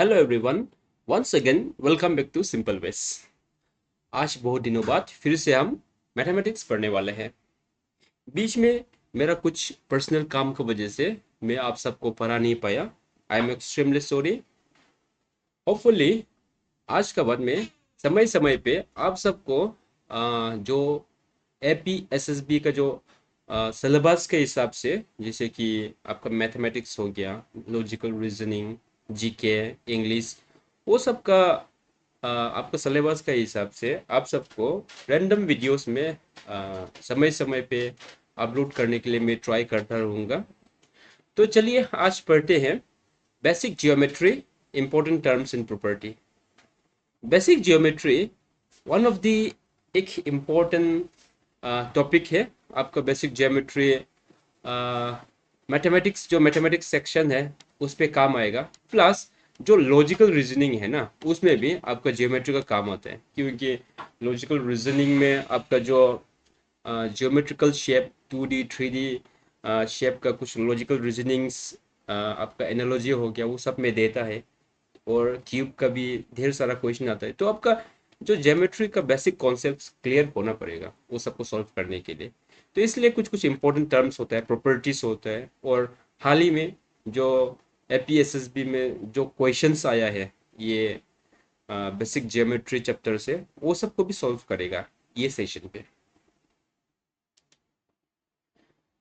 Hello everyone, once again welcome back to simple ways. आज बहुत दिनों बाद फिर से हम मैथमेटिक्स पढ़ने वाले हैं। बीच में मेरा कुछ पर्सनल काम की वजह से मैं आप सबको पढ़ा नहीं पाया। I am extremely sorry. Hopefully आज का बाद में समय समय पे आप सबको जो एपी एसएसबी का जो सिलेबस के हिसाब से, जैसे कि आपका मैथमेटिक्स हो गया, लॉजिकल रीजनिंग, जीके, इंग्लिश, वो सब का आपका सिलेबस के हिसाब से आप सबको रैंडम वीडियोस में समय समय पे अपलोड करने के लिए मैं ट्राई करता रहूँगा। तो चलिए आज पढ़ते हैं basic geometry, important terms in property. Basic geometry one of the एक इम्पोर्टेंट टॉपिक है आपका बेसिक जियोमेट्री। मैथमेटिक्स जो मैथमेटिक्स सेक्शन है उस पे काम आएगा, प्लस जो लॉजिकल रीजनिंग है ना उसमें भी आपका जियोमेट्री का काम आता है, क्योंकि लॉजिकल रीजनिंग में आपका जो geometrical shape 2D 3D shape का कुछ लॉजिकल रीजनिंग्स आपका एनालॉजी हो गया, वो सब में देता है। और क्यूब का भी ढेर सारा क्वेश्चन आता है, तो आपका जो ज्योमेट्री का बेसिक कॉन्सेप्ट क्लियर होना पड़ेगा वो सबको सॉल्व करने के लिए। तो इसलिए कुछ कुछ इंपॉर्टेंट टर्म्स होता है, प्रॉपर्टीज होता है, और हाल ही में जो एपीएसएसबी में जो क्वेश्चंस आया है ये बेसिक ज्योमेट्री चैप्टर से, वो सबको भी सॉल्व करेगा ये सेशन पे।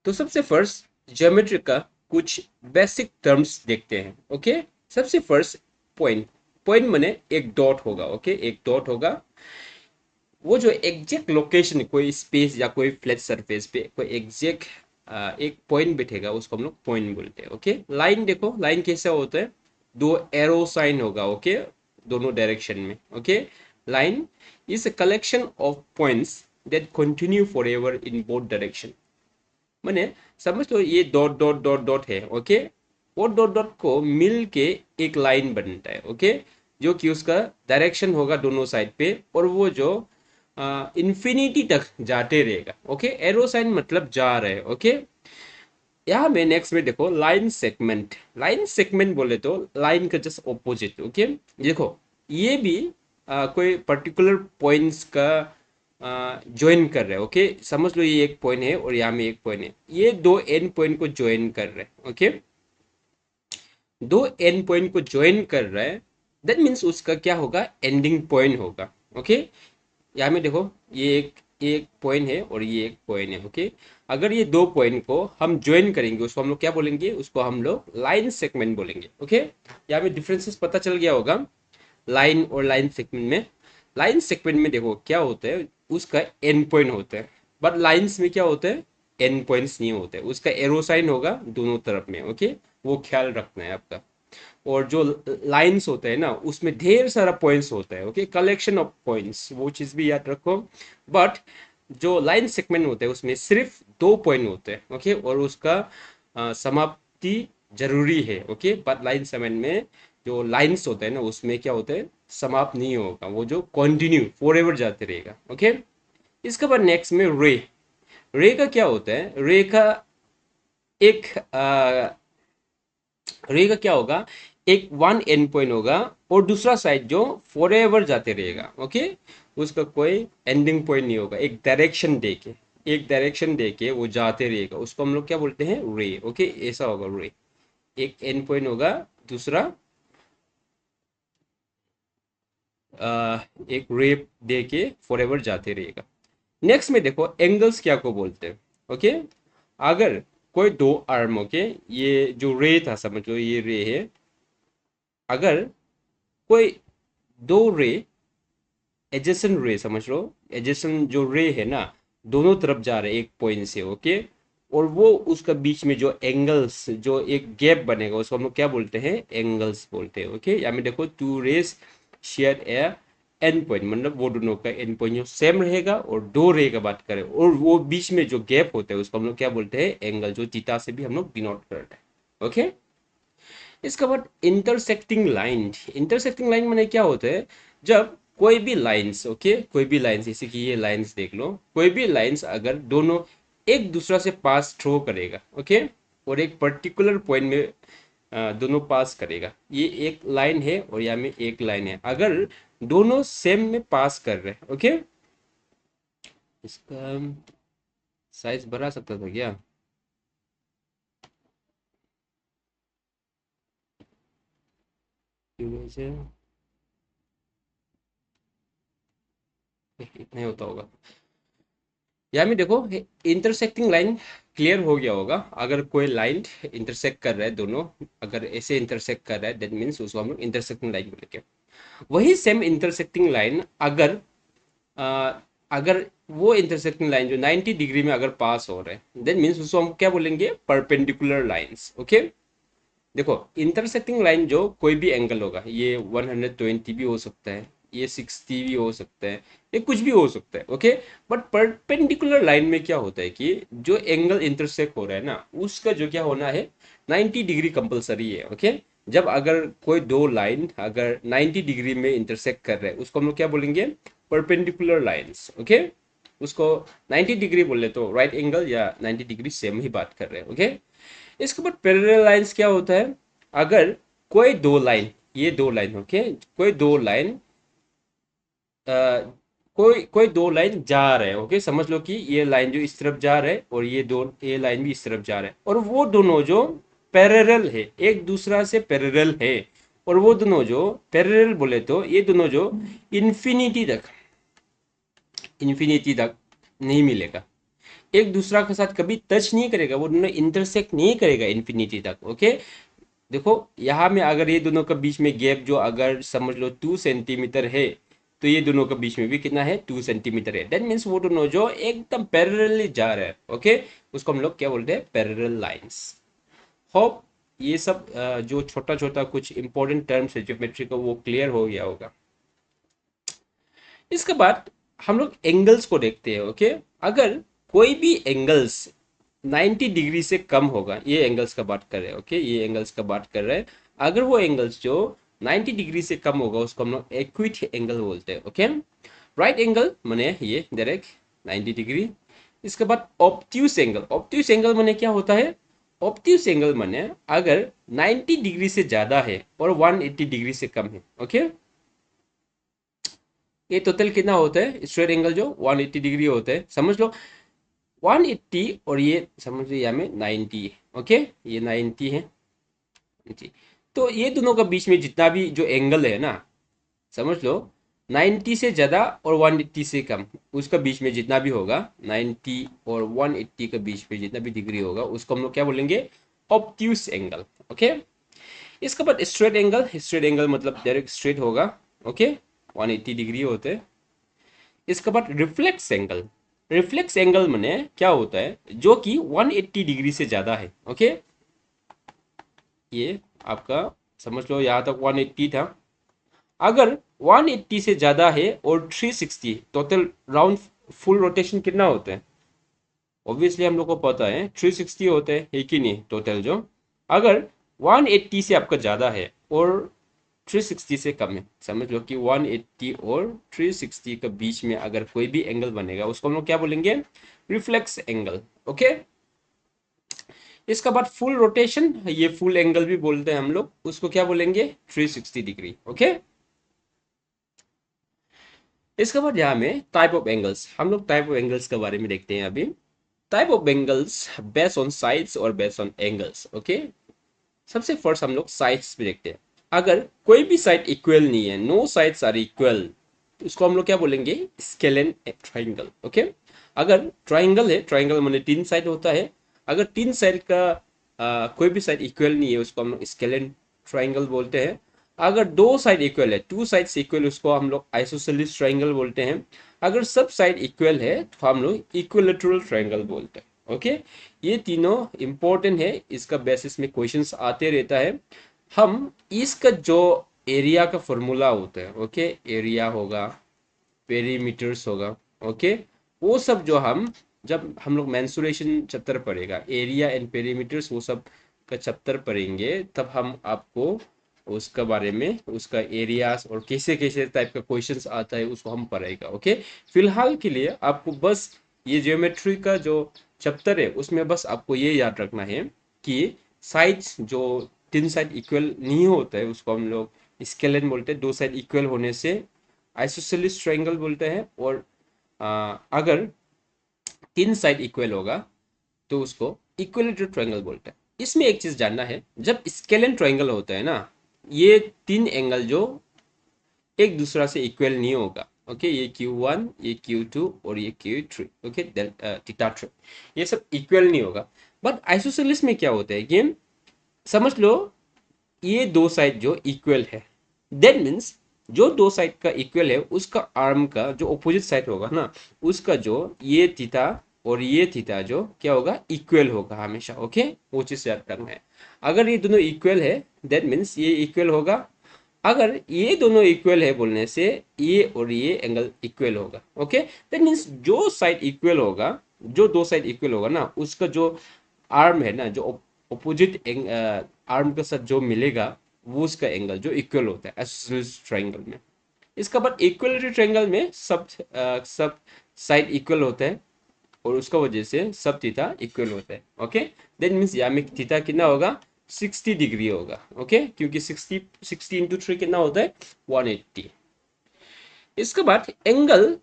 तो सबसे फर्स्ट ज्योमेट्री का कुछ बेसिक टर्म्स देखते हैं। ओके, सबसे फर्स्ट पॉइंट। पॉइंट माने एक डॉट होगा। ओके, एक डॉट होगा, वो जो एग्जैक्ट लोकेशन, कोई स्पेस या कोई फ्लैट सरफेस पे कोई एग्जैक्ट एक पॉइंट बैठेगा, उसको हम लोग पॉइंट बोलते हैं। ओके, लाइन देखो, लाइन कैसा होता है, दो एरो साइन होगा। ओके, दोनों डायरेक्शन में। Okay, line is a collection of points that continue forever in both direction. मैंने समझ लो ये डॉट डॉट डॉट डॉट है। ओके, वो डॉट डॉट को मिल के एक लाइन बनता है। ओके, जो कि उसका डायरेक्शन होगा दोनों साइड पे, और वो जो इन्फिनिटी तक जाते रहेगा। ओके, एरो साइन मतलब जा रहे हैं। ओके, यहाँ में नेक्स्ट में देखो लाइन सेगमेंट। लाइन सेगमेंट बोले तो लाइन का जस्ट ऑपोजिट। ओके, देखो ये भी कोई पर्टिकुलर पॉइंट्स का ज्वाइन कर रहे हैं। ओके, समझ लो ये एक पॉइंट है और यहाँ में एक पॉइंट है, ये दो एंड पॉइंट को ज्वाइन कर रहे हैं। ओके, दो एंड पॉइंट को ज्वाइन कर रहा है, दैट मीन्स उसका क्या होगा, एंडिंग पॉइंट होगा। ओके, यहाँ में देखो ये एक एक पॉइंट है और ये एक पॉइंट है। ओके, अगर ये दो पॉइंट को हम ज्वाइन करेंगे उसको हम लोग क्या बोलेंगे, उसको हम लोग लाइन सेगमेंट बोलेंगे। ओके, यहाँ में डिफरेंसेस पता चल गया होगा लाइन और लाइन सेगमेंट में। लाइन सेगमेंट में देखो क्या होता है, उसका एंड पॉइंट होता है, बट लाइंस में क्या होता है, एंड पॉइंट्स नहीं होते, उसका एरो साइन होगा दोनों तरफ में। ओके, वो ख्याल रखना है आपका। और जो लाइंस होते हैं ना उसमें ढेर सारा पॉइंट्स होता है। ओके, कलेक्शन ऑफ पॉइंट्स, वो चीज भी याद रखो। बट जो लाइन सेगमेंट होते हैं उसमें सिर्फ दो पॉइंट होते हैं। ओके, और उसका समाप्ति जरूरी है। ओके, बट लाइन सेगमेंट में जो लाइंस होते हैं ना उसमें क्या होता है, समाप्त नहीं होगा, वो जो कंटिन्यू फॉरएवर जाते रहेगा। ओके, इसके बाद नेक्स्ट में रे। रे का क्या होता है, रे का एक रे का क्या होगा, एक वन एंड पॉइंट होगा और दूसरा साइड जो फॉरएवर जाते रहेगा। ओके, उसका कोई एंडिंग पॉइंट नहीं होगा, एक डायरेक्शन दे के, एक डायरेक्शन दे के वो जाते रहेगा, उसको हम लोग क्या बोलते हैं, रे। ओके, ऐसा होगा रे, एक एंड पॉइंट होगा, दूसरा एक रे दे के फॉरएवर जाते रहेगा। नेक्स्ट में देखो एंगल्स क्या को बोलते हैं। ओके, अगर कोई दो आर्म, ओके, ये जो रे था समझ लो ये रे है, अगर कोई दो रे, एजेसन रे समझ लो, एजेसन जो रे है ना दोनों तरफ जा रहे हैं एक पॉइंट से। ओके, और वो उसका बीच में जो एंगल्स, जो एक गैप बनेगा उसको हम लोग क्या बोलते हैं, एंगल्स बोलते हैं। ओके, यहाँ में देखो two rays share a end point, मतलब वो दोनों का एंड पॉइंट जो सेम रहेगा, और दो रे का बात करें और वो बीच में जो गैप होता है उसको हम लोग क्या बोलते हैं, एंगल, जो थीटा से भी हम लोग डिनोट करते हैं। ओके, इसके बाद इंटरसेक्टिंग लाइन। इंटरसेक्टिंग लाइन माने क्या होता है, जब कोई भी लाइंस, ओके, कोई भी लाइंस, जैसे कि ये लाइंस देख लो, कोई भी लाइंस अगर दोनों एक दूसरा से पास थ्रो करेगा, ओके, और एक पर्टिकुलर पॉइंट में दोनों पास करेगा। ये एक लाइन है और यहाँ में एक लाइन है, अगर दोनों सेम में पास कर रहे हैं, ओके। इसका साइज बढ़ा सकता था क्या? इतना ही होता होगा। यहाँ में देखो, इंटरसेक्टिंग लाइन क्लियर हो गया होगा। अगर कोई लाइन इंटरसेक्ट कर रहा है दोनों, अगर ऐसे इंटरसेक्ट कर रहा है, दैट मीन्स उसको हम लोग इंटरसेक्टिंग लाइन बोलेंगे। वही सेम इंटरसेक्टिंग लाइन अगर अ, अगर वो इंटरसेक्टिंग लाइन जो 90 डिग्री में अगर पास हो रहा है, देन मीन्स उसको हम क्या बोलेंगे? Perpendicular lines, okay. देखो, इंटरसेक्टिंग लाइन जो कोई भी एंगल होगा, ये 120 भी हो सकता है, ये 60 भी हो सकता है, ये कुछ भी हो सकता है, ओके। बट परपेंडिकुलर लाइन में क्या होता है कि जो एंगल इंटरसेक्ट हो रहा है ना, उसका जो क्या होना है, 90 डिग्री कंपलसरी है, ओके। जब अगर कोई दो लाइन अगर 90 डिग्री में इंटरसेक्ट कर रहे हैं, उसको हम लोग क्या बोलेंगे? Perpendicular lines, okay. उसको 90 डिग्री बोले तो राइट एंगल या 90 डिग्री सेम ही बात कर रहे हैं, ओके। इसके बाद पैरेलल लाइंस क्या होता है? अगर कोई दो लाइन, ये दो लाइन, ओके, कोई दो लाइन, कोई कोई दो लाइन जा रहे हैं, ओके। समझ लो कि ये लाइन जो इस तरफ जा रहा है और ये लाइन भी इस तरफ जा रहा है, और वो दोनों जो पैरेलल है, एक दूसरा से पैरेलल है, और वो दोनों जो पैरेलल बोले तो ये दोनों जो इन्फिनिटी तक, इन्फिनिटी तक नहीं मिलेगा, एक दूसरा के साथ कभी टच नहीं करेगा, वो दोनों इंटरसेक्ट नहीं करेगा इन्फिनिटी तक, ओके। देखो, यहाँ में अगर ये दोनों के बीच में गैप जो अगर समझ लो 2 सेंटीमीटर है, तो ये दोनों के बीच में भी कितना है? 2 सेंटीमीटर है। दैट मीन्स वो दोनों जो एकदम पैरेलली जा रहे हैं, ओके, उसको हम लोग क्या बोलते हैं? Parallel lines. होप ये सब जो छोटा छोटा कुछ इंपॉर्टेंट टर्म्स है ज्योमेट्री का, वो क्लियर हो गया होगा। इसके बाद हम लोग एंगल्स को देखते हैं, ओके। अगर कोई भी एंगल्स 90 डिग्री से कम होगा, ये एंगल्स का बात कर रहे हैं, ओके, ये एंगल्स का बात कर रहे हैं। अगर वो एंगल्स जो 90 डिग्री से कम होगा, उसको हम लोग एक्यूट एंगल बोलते हैं, ओके। राइट एंगल माने ये डायरेक्ट 90 डिग्री। इसके बाद ऑब्ट्यूस एंगल, ऑब्ट्यूस एंगल माने क्या होता है? ऑब्ट्यूस एंगल माने अगर 90 डिग्री से ज्यादा है और 180 डिग्री से कम है, ओके। ये टोटल कितना होता है? स्ट्रेट एंगल जो 180 डिग्री होता है, समझ लो 180, और ये समझ लो यहाँ में 90 है, ओके, ये 90 है जी। तो ये दोनों का बीच में जितना भी जो एंगल है ना, समझ लो 90 से ज़्यादा और 180 से कम, उसका बीच में जितना भी होगा, 90 और 180 के बीच में जितना भी डिग्री होगा, उसको हम लोग क्या बोलेंगे? Obtuse angle, okay. इसके बाद स्ट्रेट एंगल, स्ट्रेट एंगल मतलब डायरेक्ट स्ट्रेट होगा, ओके, 180 डिग्री होते हैं। इसके बाद रिफ्लेक्स एंगल, रिफ्लेक्स एंगल माने क्या होता है? जो कि 180 डिग्री से ज्यादा है, ओके। ये आपका समझ लो यहाँ तक 180 था। अगर 180 से ज्यादा है और 360, टोटल राउंड फुल रोटेशन कितना होता है? ऑब्वियसली हम लोग को पता है 360 होते हैं, एक ही नहीं टोटल जो। अगर 180 से आपका ज्यादा है और 360 से कम है, समझ लो कि 180 और 360 के बीच में अगर कोई भी एंगल बनेगा, उसको हम लोग क्या बोलेंगे? Reflex angle, okay. इसका बाद फुल रोटेशन, ये फुल एंगल भी बोलते हैं हम लोग, उसको क्या बोलेंगे? 360 डिग्री, ओके। इसके बाद यहाँ में टाइप ऑफ एंगल्स, हम लोग टाइप ऑफ एंगल्स के बारे में देखते हैं अभी। Type of angles based on sides और बेस्ड ऑन एंगल्स, ओके। सबसे फर्स्ट हम लोग साइड्स पे देखते हैं। अगर कोई भी साइड इक्वल नहीं है, नो साइड्स आर इक्वल, उसको हम लोग क्या बोलेंगे? Scalene triangle, okay. अगर ट्राइंगल है, ट्राइंगल माने तीन साइड होता है, अगर तीन साइड का कोई भी साइड इक्वल नहीं है, उसको हम लोग स्केलेन ट्राइंगल बोलते हैं। अगर दो साइड इक्वल है, टू साइड्स इक्वल, उसको हम लोग आइसोसेलेस ट्राइंगल बोलते हैं। अगर सब साइड इक्वल है तो हम लोग इक्विलेटरल ट्राइंगल बोलते हैं, ओके। ये तीनों इंपॉर्टेंट है, इसका बेसिस में क्वेश्चंस आते रहता है। हम इसका जो एरिया का फॉर्मूला होता है, ओके, एरिया होगा, पेरीमीटर्स होगा, ओके, वो सब जो हम जब हम लोग मेंसुरेशन चैप्टर पढ़ेगा, एरिया एंड पेरीमीटर्स, वो सब का चैप्टर पढ़ेंगे, तब हम आपको उसका बारे में, उसका एरियाज और कैसे कैसे टाइप का क्वेश्चंस आता है, उसको हम पढ़ेगा, ओके। फिलहाल के लिए आपको बस ये ज्योमेट्री का जो चैप्टर है, उसमें बस आपको ये याद रखना है कि साइड्स जो तीन साइड इक्वल नहीं होता है उसको हम लोग स्केलेन बोलते हैं। दो साइड इक्वल होने से आइसोसेलेस ट्रायंगल बोलते हैं। और अगर तीन साइड इक्वल होगा तो उसको इक्विलेटरल ट्रायंगल बोलते हैं। इसमें एक चीज जानना है, जब स्केलेन ट्रायंगल होता है ना, ये तीन एंगल जो एक दूसरा से इक्वल नहीं होगा। ओके, ये Q1, ये Q2 और ये Q3। ओके, थीटा 3 ये सब इक्वल नहीं होगा। बट आइसोसेलेस में क्या होता है कि समझ लो ये दो साइड जो इक्वल है, दैट मीन्स जो दो साइड का इक्वल है उसका आर्म का जो ऑपोजिट साइड होगा ना, उसका जो ये थीटा और ये थीटा जो क्या होगा, इक्वल होगा हमेशा। ओके, वो चीज याद करना है। अगर ये दोनों इक्वल है दैट मीन्स ये इक्वल होगा। अगर ये दोनों इक्वल है बोलने से ये और ये एंगल इक्वल होगा। ओके, दैट मीन्स जो साइड इक्वल होगा, जो दो साइड इक्वल होगा ना, उसका जो आर्म है ना, जो अपोजिट आर्म के साथ जो मिलेगा वो उसका एंगल जो इक्वल होता है आइसोसेलेस ट्रायंगल में। इसका बाद इक्विलेटरल ट्रायंगल में सब साइड इक्वल होता है और उसका वजह से सब थीटा इक्वल होता है। ओके, दैट मीन्स यहाँ में थीटा कितना होगा, 60 डिग्री होगा। ओके, क्योंकि 60 इंटू 3 कितना होता है, 180। इसके बाद angle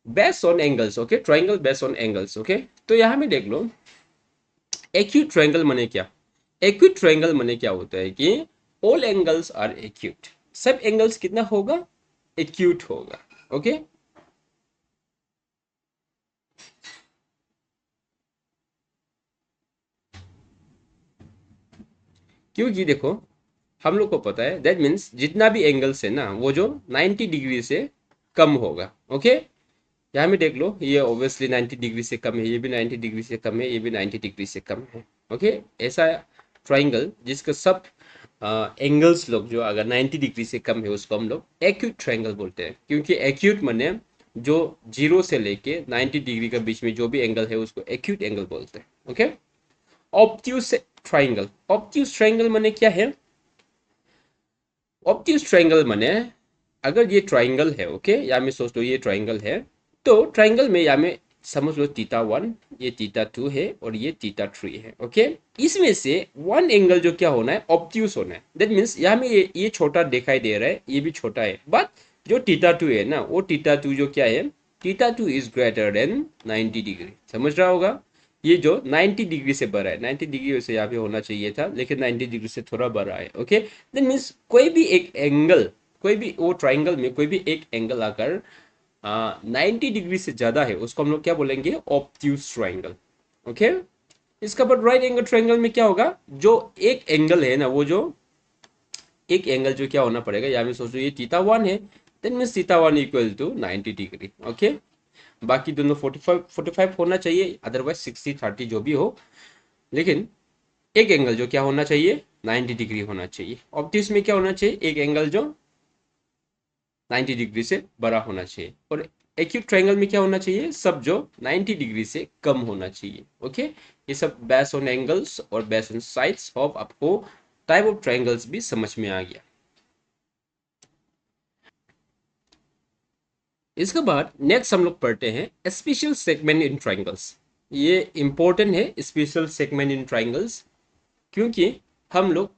based on angles. Okay, triangle based on angles. Okay, तो यहाँ में देख लो एक्यूट ट्रायंगल माने क्या। एक्यूट ट्रायंगल माने क्या होता है कि ऑल एंगल्स आर एक्यूट। सब एंगल्स कितना होगा, एक्यूट होगा। ओके, क्योंकि देखो हम लोग को पता है दैट मीन्स जितना भी एंगल्स है ना वो जो 90 डिग्री से कम होगा। ओके, यहाँ में देख लो ये ऑब्वियसली 90 डिग्री से कम है, ये भी 90 डिग्री से कम है, ये भी 90 डिग्री से कम है। ओके, ऐसा ट्राइंगल जिसका सब एंगल्स लोग जो अगर 90 डिग्री से कम है उसको हम लोग एक्यूट ट्राइंगल बोलते हैं। क्योंकि एक्यूट माने जो 0 से लेके 90 डिग्री के बीच में जो भी एंगल है उसको एक्यूट एंगल बोलते हैं। Okay, obtuse triangle. Obtuse triangle माने क्या है, ऑब्ट्यूज ट्राइंगल माने अगर ये ट्राइंगल है, ओके, या में सोच लो ये ट्राइंगल है, तो ट्राइंगल में या में समझ लो थीटा 1, ये थीटा 2 है और ये थीटा 3 है। ओके, इसमें से वन एंगल जो क्या होना है, ऑब्ट्यूज होना है। दैट मीन्स यहाँ में ये छोटा दिखाई दे रहा है, ये भी छोटा है, बट जो थीटा 2 है ना, वो थीटा 2 जो क्या है, theta 2 is greater than 90 degree. समझ रहा होगा, ये जो 90 डिग्री से बड़ा है, 90 डिग्री से यहाँ पे होना चाहिए था लेकिन 90 डिग्री से थोड़ा बड़ा है। ओके, दैट मीन्स कोई भी एक एंगल, कोई भी वो ट्राइंगल में कोई भी एक एंगल अगर 90 डिग्री से ज्यादा है उसको हम लोग क्या बोलेंगे, ऑब्ट्यूज ट्राइंगल। ओके, इसका बाद राइट एंगल ट्राइंगल में क्या होगा, जो एक एंगल है ना, वो जो एक एंगल जो क्या होना पड़ेगा, यहाँ में सोचो ये थीटा 1 है, then means theta 1 equal to 90 degree. Okay, बाकी दोनों 45 होना चाहिए, अदरवाइज 60-30 जो भी हो, लेकिन एक एंगल जो क्या होना चाहिए, 90 डिग्री होना चाहिए। ऑब्ट्यूज में क्या होना चाहिए, एक एंगल जो 90 डिग्री से बड़ा होना चाहिए। और एक्यूट ट्रायंगल में क्या होना चाहिए, सब जो 90 डिग्री से कम होना चाहिए। ओके, ये सब बेस्ड ऑन एंगल्स और बेस्ड ऑन साइड्स ऑफ आपको टाइप ऑफ ट्रायंगल्स भी समझ में आ गया। इसके बाद नेक्स्ट हम लोग पढ़ते हैं स्पेशल सेगमेंट इन ट्रायंगल्स। ये इंपॉर्टेंट है स्पेशल सेगमेंट इन ट्रायंगल्स, क्योंकि हम लोग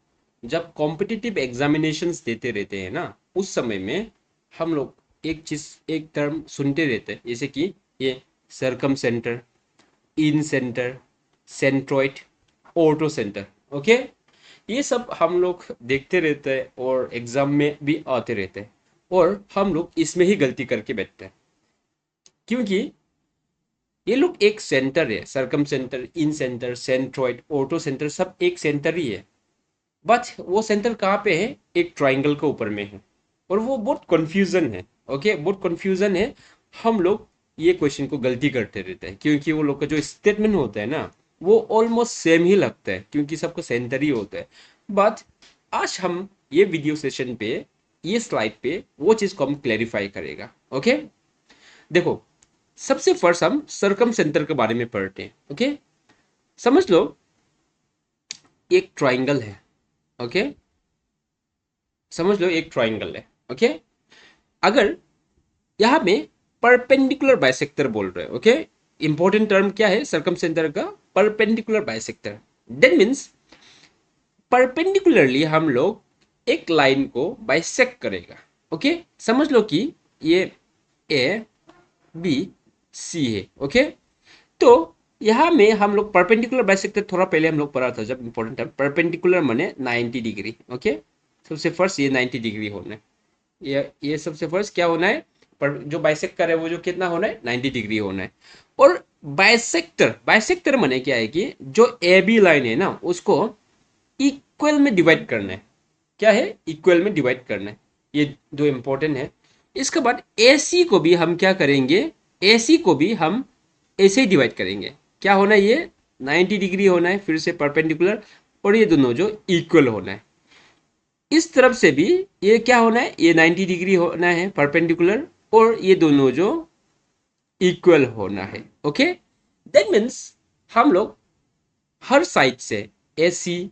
जब कॉम्पिटिटिव एग्जामिनेशंस देते रहते हैं ना, उस समय में हम लोग एक चीज, एक टर्म सुनते रहते हैं, जैसे कि ये सरकम सेंटर, इन सेंटर, सेंट्रोइड, ऑर्टो सेंटर। ओके, ये सब हम लोग देखते रहते हैं और एग्जाम में भी आते रहते हैं, और हम लोग इसमें ही गलती करके बैठते हैं। क्योंकि ये लोग एक सेंटर है, सरकम सेंटर, इन सेंटर, सेंट्रोइड, ऑर्टो सेंटर, सब एक सेंटर ही है, बट वो सेंटर कहाँ पे है, एक ट्राइंगल के ऊपर में है, और वो बहुत कंफ्यूजन है। ओके, बहुत कंफ्यूजन है। हम लोग ये क्वेश्चन को गलती करते रहते हैं, क्योंकि वो लोग का जो स्टेटमेंट होता है ना, वो ऑलमोस्ट सेम ही लगता है, क्योंकि सबका सेंटर ही होता है। बट आज हम ये वीडियो सेशन पे, ये स्लाइड पे वो चीज को हम क्लैरिफाई करेगा। ओके, देखो सबसे फर्स्ट हम सरकम सेंटर के बारे में पढ़ते हैं। ओके, समझ लो एक ट्राइंगल है। ओके, समझ लो एक ट्राइंगल है। ओके, अगर यहां में परपेंडिकुलर बाइसेक्टर बोल रहे हैं। ओके, इंपॉर्टेंट टर्म क्या है सरकम सेंटर का, perpendicular bisector. That means perpendicularly हम लोग एक लाइन को बाइसेक्ट करेगा। ओके, समझ लो कि ये ए बी सी है। ओके, तो यहाँ में हम लोग परपेंडिकुलर बाइसेक्टर थोड़ा पहले हम लोग पढ़ा था जब इंपॉर्टेंट है। परपेंडिकुलर माने 90 डिग्री। ओके, सबसे फर्स्ट ये 90 डिग्री होना है। ये सबसे फर्स्ट क्या होना है, पर जो बाइसेक्ट कर है वो जो कितना होना है, 90 डिग्री होना है। और बाइसेक्टर बाइसेक्टर माने क्या है कि जो ए बी लाइन है ना उसको इक्वल में डिवाइड करना है। क्या है, इक्वल में डिवाइड करना है। ये दो इंपॉर्टेंट है। इसके बाद एसी को भी हम क्या करेंगे, एसी को भी हम ऐसे ही डिवाइड करेंगे। क्या होना है, ये 90 डिग्री होना है, फिर से परपेंडिकुलर, और ये दोनों जो इक्वल होना है। इस तरफ से भी ये क्या होना है, ये 90 डिग्री होना है परपेंडिकुलर, और ये दोनों जो इक्वल होना है। ओके, दैट मीन्स हम लोग हर साइड से ए सी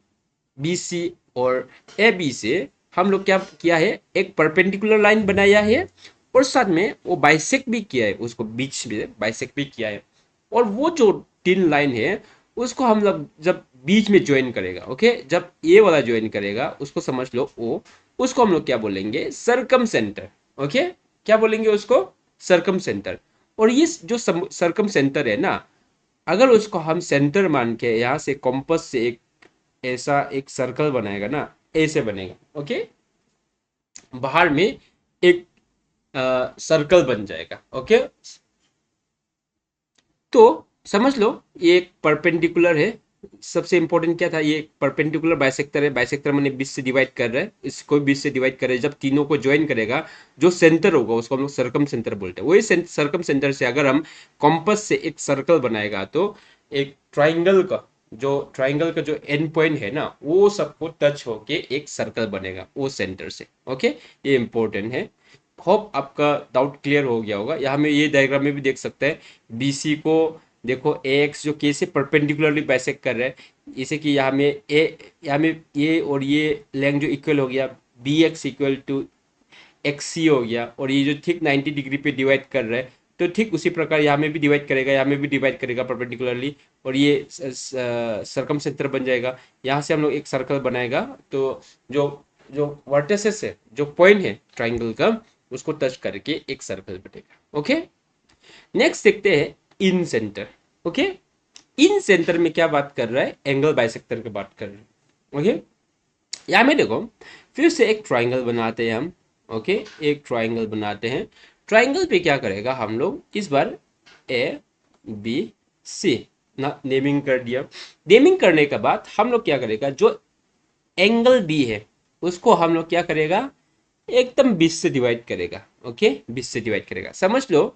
बी सी और ए बी से हम लोग क्या किया है, एक परपेंडिकुलर लाइन बनाया है, और साथ में वो बाइसेक्ट भी किया है, उसको बीच में बाइसेक्ट भी किया है। और वो जो तीन लाइन है उसको हम लोग जब बीच में ज्वाइन करेगा, ओके, जब ये वाला ज्वाइन करेगा उसको समझ लो ओ, उसको हम लोग क्या बोलेंगे, सरकम सेंटर। ओके, क्या बोलेंगे उसको, सरकम सेंटर। और ये जो सरकम सेंटर है ना, अगर उसको हम सेंटर मान के यहाँ से कॉम्पस से एक ऐसा एक सर्कल बनाएगा ना, ऐसे बनेगा। ओके, बाहर में एक सर्कल बन जाएगा। ओके, तो समझ लो ये एक परपेंडिकुलर है। सबसे इंपॉर्टेंट क्या था, ये एक परपेंडिकुलर बाइसेक्टर है। बाइसेक्टर मैंने 20 से डिवाइड कर रहा है, इसको 20 से डिवाइड कर रहा है। जब तीनों को ज्वाइन करेगा जो सेंटर होगा उसको हम लोग सरकम सेंटर बोलते हैं। वही सरकम सेंटर से अगर हम कॉम्पस से एक सर्कल बनाएगा तो एक ट्राइंगल का जो एंड पॉइंट है ना वो सबको टच होके एक सर्कल बनेगा वो सेंटर से। ओके, ये इंपॉर्टेंट है। होप आपका डाउट क्लियर हो गया होगा। यहाँ में ये डायग्राम में भी देख सकते हैं, बीसी को देखो ए एक्स जो कैसे परपेंडिकुलरली बाइसेक्ट कर रहा है, जैसे कि यहाँ में ये और ये लेंथ जो इक्वल हो गया, B X equal to X C हो गया, और ये जो ठीक 90 डिग्री पे डिवाइड कर रहा है, तो ठीक उसी प्रकार यहाँ में भी डिवाइड करेगा, यहाँ में भी डिवाइड करेगा परपेंडिकुलरली, और ये सर्कम सेंटर बन जाएगा। यहाँ से हम लोग एक सर्कल बनाएगा, तो जो जो वर्टेसेस है, जो पॉइंट है ट्राइंगल का, उसको टच करके एक सर्कल बनेगा। ओके, नेक्स्ट देखते हैं इन सेंटर। ओके, इन सेंटर में क्या बात कर रहा है, एंगल बाइसेक्टर की बात कर रहे हैं। ओके, यहाँ में देखो फिर से एक ट्राइंगल बनाते हैं हम। ओके, एक ट्राइंगल बनाते हैं। ट्राइंगल पे क्या करेगा हम लोग, इस बार ए बी सी ना नेमिंग कर दिया। नेमिंग करने के बाद हम लोग क्या करेगा, जो एंगल बी है उसको हम लोग क्या करेगा, एकदम 20 से डिवाइड करेगा। ओके, 20 से डिवाइड करेगा। समझ लो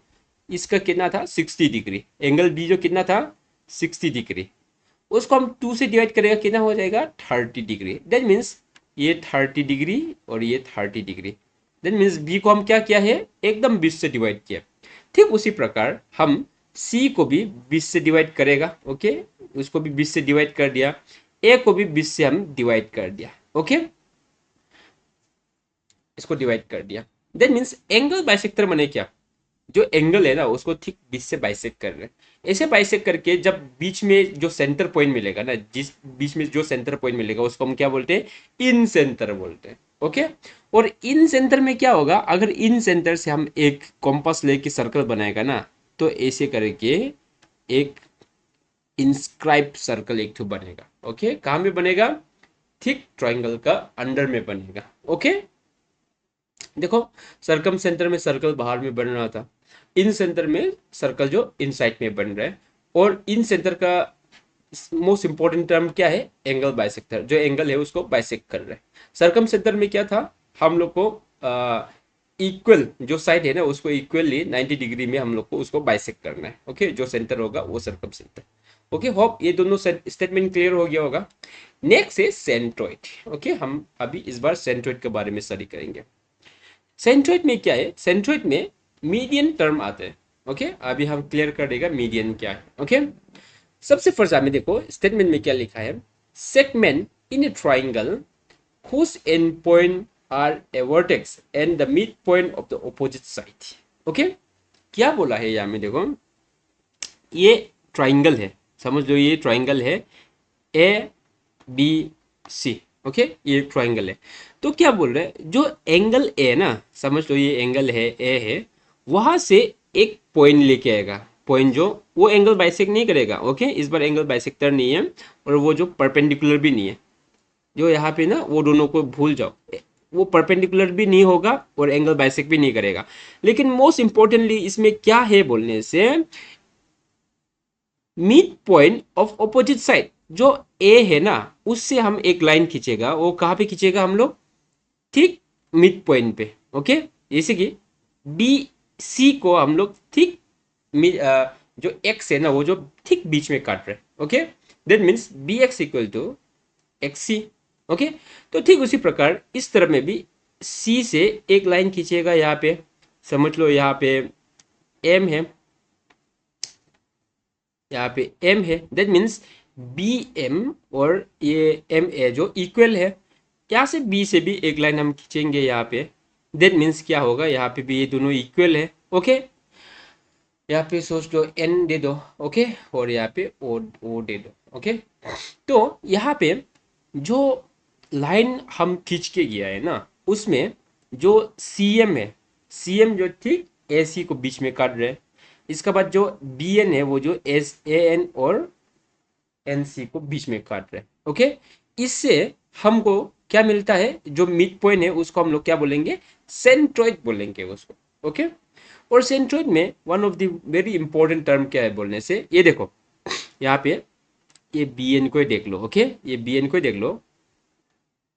इसका कितना था, 60 डिग्री। एंगल बी जो कितना था, 60 डिग्री। उसको हम 2 से डिवाइड करेगा, कितना हो जाएगा, 30 डिग्री। दैट मीन्स ये 30 डिग्री और ये 30 डिग्री। दैट मीन्स बी को हम क्या किया है, एकदम 20 से डिवाइड किया। ठीक उसी प्रकार हम सी को भी 20 से डिवाइड करेगा। ओके, उसको भी 20 से डिवाइड कर दिया। ए को भी 20 से हम डिवाइड कर दिया। ओके, इसको डिवाइड कर दिया। दैट मीन्स एंगल बाइसेक्टर माने क्या, जो एंगल है ना उसको ठीक 20 से बाइसेक्ट कर रहे हैं। ऐसे बाइसेक्ट करके जब बीच में जो सेंटर पॉइंट मिलेगा ना, जिस बीच में जो सेंटर पॉइंट मिलेगा उसको हम क्या बोलते हैं, इन सेंटर बोलते हैं। ओके, और इन सेंटर में क्या होगा, अगर इन सेंटर से हम एक कॉम्पास लेके सर्कल बनाएगा ना, तो ऐसे करके एक इंस्क्राइब सर्कल एक तो बनेगा। ओके, कहाँ में बनेगा, ठीक ट्राइंगल का अंडर में बनेगा। ओके, देखो सरकम सेंटर में सर्कल बाहर में बन रहा था, इन सेंटर में सर्कल जो इनसाइड में बन रहा है। और इन सेंटर का मोस्ट इंपॉर्टेंट टर्म क्या है, एंगल बाइसेक्टर, जो एंगल है उसको बाइसेक्ट कर रहा है। सरकम सेंटर में क्या था, हम लोग को इक्वल जो साइड है ना उसको इक्वली 90 डिग्री में हम लोग को उसको बाइसेक्ट करना है। ओके, जो सेंटर होगा वो सरकम सेंटर। ओके, होप ये दोनों स्टेटमेंट क्लियर हो गया होगा। नेक्स्ट है सेंट्रोइड। ओके, हम अभी इस बार सेंट्रोइड के बारे में स्टडी करेंगे। सेंट्रोइड में क्या है, सेंट्रोइड में मीडियन टर्म आते हैं। ओके, अभी हम क्लियर कर देगा मीडियन क्या है। ओके, सबसे फर्स्ट हमें देखो स्टेटमेंट में क्या लिखा है, segment in A triangle whose end point are a vertex and the midpoint of the opposite side। Okay, क्या बोला है यहाँ में देखो, ये ट्राइंगल है, समझ लो ये ट्राइंगल है ए बी सी। ओके, ये ट्राइंगल है। तो क्या बोल रहे हैं, जो एंगल ए ना, समझ लो ये एंगल है ए है, वहां से एक पॉइंट लेके आएगा, पॉइंट जो वो एंगल बाइसेक्ट नहीं करेगा। ओके, इस बार एंगल बाइसेक्टर नहीं है, और वो जो परपेंडिकुलर भी नहीं है, जो यहाँ पे ना वो दोनों को भूल जाओ, वो परपेंडिकुलर भी नहीं होगा और एंगल बाइसेक्ट भी नहीं करेगा। लेकिन मोस्ट इंपॉर्टेंटली इसमें क्या है बोलने से, mid point of opposite side, जो ए है ना, उससे हम एक लाइन खींचेगा, वो कहाँ पे खींचेगा हम लोग, ठीक मिड पॉइंट पे। ओके, जैसे कि बी सी को हम लोग ठीक जो एक्स है ना, वो जो ठीक बीच में काट रहे हैं। Okay, that means B X equal to X C. Okay, तो ठीक उसी प्रकार इस तरफ में भी सी से एक लाइन खींचेगा, यहाँ पे समझ लो, यहाँ पे एम है, यहाँ पे एम है, दैट मीन्स बी एम और ये एम ए जो इक्वल है, क्या से बी से भी एक लाइन हम खींचेंगे यहाँ पे, दैट मीन्स क्या होगा, यहाँ पे भी ये दोनों इक्वल है। ओके, यहाँ पे सोच लो एन दे दो। ओके, और यहाँ पे ओ दे दो। ओके, तो यहाँ पे जो लाइन हम खींच के गया है ना, उसमें जो सी एम है, सी एम जो ठीक ए सी को बीच में काट रहे हैं, इसके बाद जो बी एन है, वो जो एस ए एन और एन सी को बीच में काट रहे हैं। ओके, इससे हमको क्या मिलता है, जो मिड पॉइंट है उसको हम लोग क्या बोलेंगे, सेंट्रोइड बोलेंगे उसको। ओके, और सेंट्रोइड में one of the very important term क्या है बोलने से, ये देखो यहाँ पे ये बी एन को ही देख लो। ओके, ये बी एन को ही देख लो,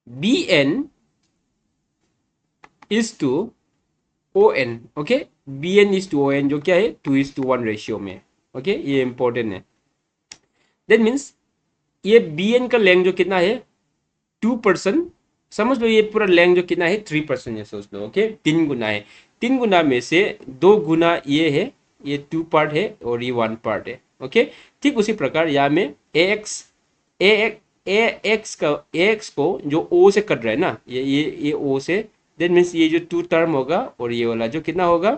B N is to O N. Okay, B N is to O N, जो क्या है 2:1 रेशियो में। ओके, ये इंपॉर्टेंट है। दैट मीन्स ये बी एन का लेंथ जो कितना है, 2%। समझ लो ये पूरा लेंथ जो कितना है, 3% है, सोच लो। ओके, 3 गुना है, 3 गुना में से 2 गुना ये है, ये 2 पार्ट है और ये 1 पार्ट है। ओके, ठीक उसी प्रकार यहाँ में ए एक्स, ए एक्स का, ए एक्स को जो ओ से कट रहा है ना, ये ओ से, दैट मीन्स ये जो 2 टर्म होगा और ये वाला जो कितना होगा,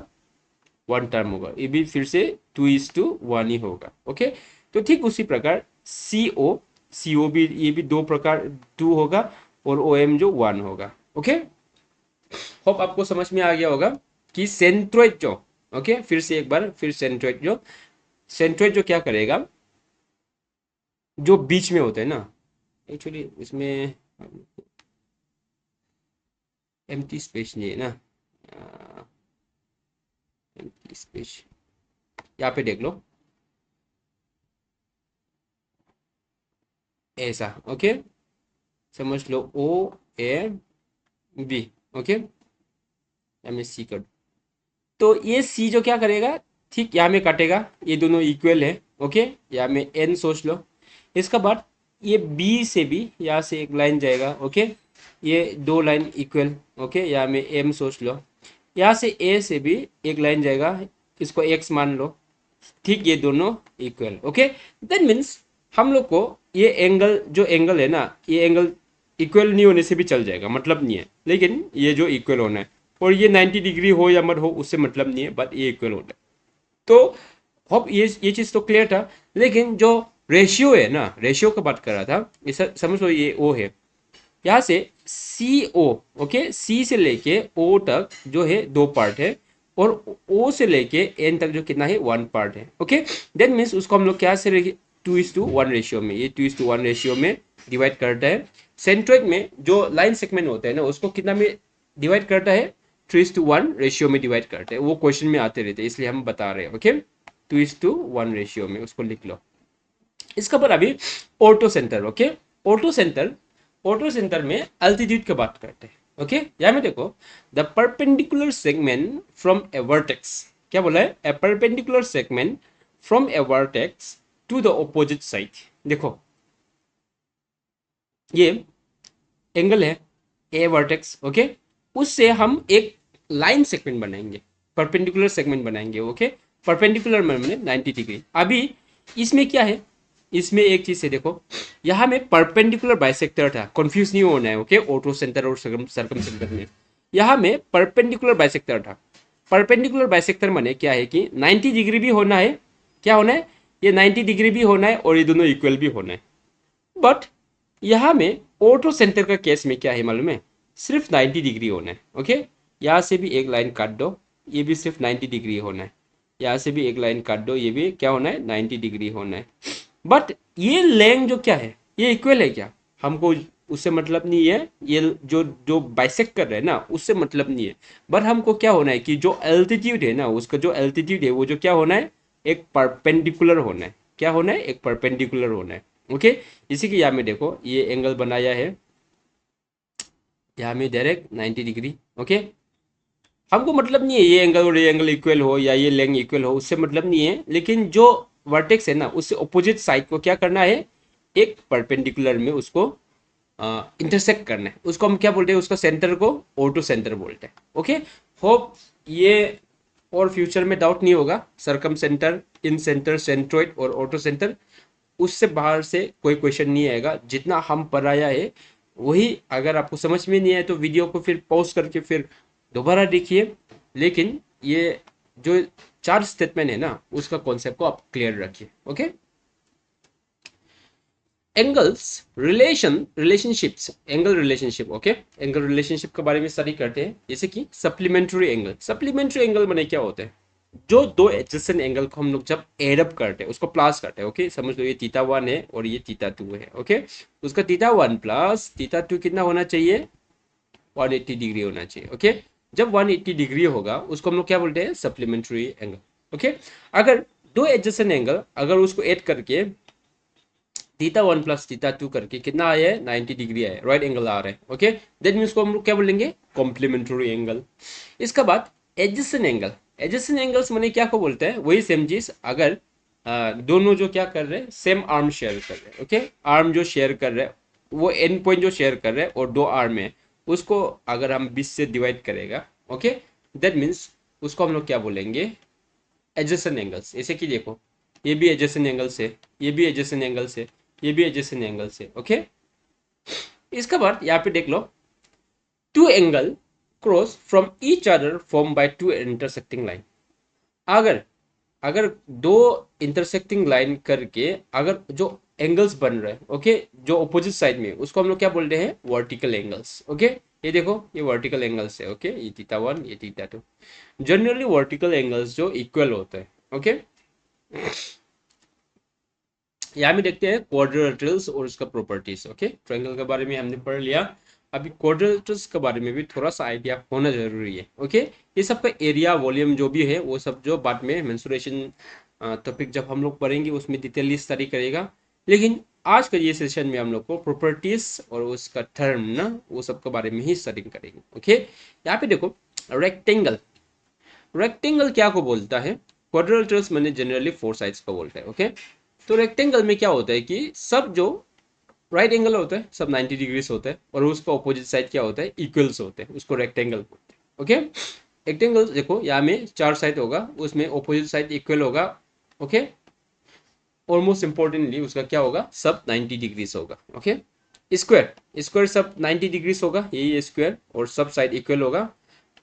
1 टर्म होगा, ये भी फिर से 2:1 ही होगा। ओके, तो ठीक उसी प्रकार सी ओ भी, ये भी 2 प्रकार 2 होगा, और ओ एम जो 1 होगा। ओके, होप आपको समझ में आ गया होगा कि सेंट्रोइड जो, ओके फिर से एक बार फिर सेंट्रोइड जो क्या करेगा, जो बीच में होता है ना, एक्चुअली इसमें एम्प्टी स्पेस नहीं है ना, एम्प्टी स्पेस यहाँ पे देख लो, ऐसा। ओके, समझ लो ओ ए बी। ओके, मैं सी कर, तो ये सी जो क्या करेगा, ठीक यहाँ में काटेगा, ये दोनों इक्वल है। ओके, यहाँ में एन सोच लो, इसका बाद ये बी से भी यहाँ से एक लाइन जाएगा। ओके, ये 2 लाइन इक्वल। ओके, यहाँ में एम सोच लो, यहाँ से ए से भी एक लाइन जाएगा, इसको एक्स मान लो, ठीक ये दोनों इक्वल। ओके, दैट मीन्स हम लोग को ये एंगल जो एंगल है ना, ये एंगल इक्वल नहीं होने से भी चल जाएगा, मतलब नहीं है, लेकिन ये जो इक्वल होना है, और ये 90 डिग्री हो या मत हो उससे मतलब नहीं है, बट ये इक्वल होना है। तो होप ये चीज़ तो क्लियर था। लेकिन जो रेशियो है ना, रेशियो का बात कर रहा था, इसे समझ लो, ये ओ है, यहाँ से सी ओ, ओके, सी से लेके ओ तक जो है 2 पार्ट है, और ओ से लेके एन तक जो कितना है 1 पार्ट है। ओके, देन मीन्स उसको हम लोग क्या से 2:1 रेशियो में, ये 2:1 रेशियो में डिवाइड करता है। सेंट्रोइड में जो लाइन सेगमेंट होता है ना, उसको कितना में डिवाइड करता है, 3:1 रेशियो में डिवाइड करते हैं। वो क्वेश्चन में आते रहते हैं, इसलिए हम बता रहे हैं। ओके, 2:1 रेशियो में उसको लिख लो। इसका पर अभी orthocentre. Okay, orthocentre, orthocentre में अल्टीट्यूड की बात करते हैं। ओके, यहाँ में देखो, the perpendicular segment from a vertex, क्या बोला है, a perpendicular segment from a vertex to the opposite side. देखो ये एंगल है ए वर्टेक्स। ओके, उससे हम एक लाइन सेगमेंट बनाएंगे, परपेंडिकुलर सेगमेंट बनाएंगे। ओके, परपेंडिकुलर में 90 डिग्री। अभी इसमें क्या है, इसमें एक चीज है, देखो यहाँ में परपेंडिकुलर बाइसेक्टर था, कंफ्यूज नहीं होना है। ओके, ऑटो सेंटर और सर्कम सेंटर में यहाँ में परपेंडिकुलर बाइसेक्टर था। परपेंडिकुलर बाइसेक्टर माने क्या है कि 90 डिग्री भी होना है, क्या होना है, ये 90 डिग्री भी होना है, और ये दोनों इक्वल भी होना है। बट यहाँ में ऑटो सेंटर का केस में क्या है मालूम है, सिर्फ 90 डिग्री होना है। ओके, यहाँ से भी एक लाइन काट दो, ये भी सिर्फ 90 डिग्री होना है। यहाँ से भी एक लाइन काट दो, ये भी क्या होना है, 90 डिग्री होना है। बट ये लेंथ जो क्या है, ये इक्वल है क्या, हमको उससे मतलब नहीं है। ये जो जो बाइसेक्ट कर रहे हैं ना, उससे मतलब नहीं है। बट हमको क्या होना है कि जो एल्टीट्यूड है ना, उसका जो एल्टीट्यूड है वो जो क्या होना है, एक परपेंडिकुलर होना है। क्या होना है, एक परपेंडिकुलर होना है। ओके, इसी के यहाँ में देखो ये एंगल बनाया है, यहाँ में डायरेक्ट 90 डिग्री। ओके, हमको मतलब नहीं है ये एंगल और ये एंगल इक्वल हो या ये लेंथ इक्वल हो, उससे मतलब नहीं है। लेकिन जो वर्टेक्स है ना, उससे ऑपोजिट साइड को क्या करना है, एक परपेंडिकुलर में उसको इंटरसेक्ट करना है। उसको हम क्या बोलते हैं, उसका सेंटर को ऑटो सेंटर बोलते हैं। ओके, होप ये और फ्यूचर में डाउट नहीं होगा। सरकम सेंटर, इन सेंटर, सेंट्रोइड और ऑटो सेंटर, उससे बाहर से कोई क्वेश्चन नहीं आएगा। जितना हम पढ़ाया है वही, अगर आपको समझ में नहीं आए तो वीडियो को फिर पॉज करके फिर दोबारा देखिए। लेकिन ये जो चार स्टेटमेंट है ना, उसका कॉन्सेप्ट को आप क्लियर रखिए। Okay, angles relationships, angle relationship. Okay, angle relationship के बारे में स्टडी करते हैं, जैसे कि सप्लीमेंट्री एंगल। सप्लीमेंट्री एंगल माने क्या होता है, जो दो एडजेसेंट एंगल को हम लोग जब एड अप करते हैं, उसको प्लस करते हैं। ओके, समझ लो ये थीटा 1 है और ये थीटा 2 है। ओके, उसका थीटा 1 प्लस थीटा 2 कितना होना चाहिए, 180 डिग्री होना चाहिए। ओके, जब 180 डिग्री होगा उसको हम लोग क्या बोलते हैं, सप्लीमेंट्री एंगल। ओके, अगर दो एडजेसेंट एंगल, अगर उसको ऐड करके थीटा 1 प्लस थीटा 2 करके कितना आया है, 90 डिग्री आया है, राइट एंगल आ रहा है। ओके, देन मीन्स को हम लोग क्या बोलेंगे, कॉम्प्लीमेंट्री एंगल। इसके बाद एडजेसेंट एंगल। एडजेसेंट एंगल्स माने क्या को बोलते हैं, वही सेम चीज। अगर दोनों जो क्या कर रहे हैं, सेम आर्म शेयर कर रहे हैं। ओके, आर्म जो शेयर कर रहे हैं, वो एंड पॉइंट जो शेयर कर रहे हैं और दो आर्म है, उसको अगर हम 20 से डिवाइड करेगा, ओके, दैट मीन्स उसको हम लोग क्या बोलेंगे, एडजेसेंट एंगल्स। ऐसे कि देखो, ये भी एडजेसेंट एंगल से, ये भी एडजेसेंट एंगल से, ये भी एडजेसेंट एंगल से। ओके, इसके बाद यहाँ पे देख लो, two angle cross from each other form by two intersecting line. अगर अगर दो इंटरसेक्टिंग लाइन करके अगर जो एंगल्स बन रहे हैं, ओके, जो अपोजिट साइड में, उसको हम लोग क्या बोलते हैं, वर्टिकल एंगल्स। ओके, ये देखो ये वर्टिकल एंगल्स है। ओके, ये थीटा 1, ये थीटा 2। जनरली वर्टिकल एंगल्स जो इक्वल होते हैं। ओके, यहाँ में देखते हैं क्वाड्रिलेटरल्स और उसका प्रॉपर्टीज। ओके, ट्रायंगल के बारे में हमने पढ़ लिया, अभी क्वाड्रिलेटरल्स के बारे में भी थोड़ा सा आइडिया होना जरूरी है। ओके, ये सब का एरिया वॉल्यूम जो भी है वो सब जो बाद में मेंसुरेशन टॉपिक जब हम लोग पढ़ेंगे उसमें डिटेलली स्टडी करेगा। लेकिन आज का ये सेशन में हम लोग को प्रॉपर्टीज और उसका टर्म ना, वो सब के बारे में ही स्टडी करेंगे। ओके, यहाँ पे देखो रेक्टेंगल। रेक्टेंगल क्या को बोलता है, क्वाड्रिलेटरल्स मैंने जनरली फोर साइड्स को बोलता है। ओके, तो रेक्टेंगल में क्या होता है कि सब जो राइट एंगल होता है सब 90 डिग्रीज होता है और उसका ऑपोजिट साइड क्या होता है, इक्वल्स होते हैं, उसको रेक्टेंगल बोलते हैं। ओके, रेक्टेंगल देखो यहाँ में चार साइड होगा, उसमें ऑपोजिट साइड इक्वल होगा। ओके, ऑलमोस्ट इंपॉर्टेंटली उसका क्या होगा, सब 90 डिग्रीज होगा। ओके, स्क्वायर, स्क्वायर सब 90 डिग्रीज होगा, यही स्क्वायर, और सब साइड इक्वल होगा।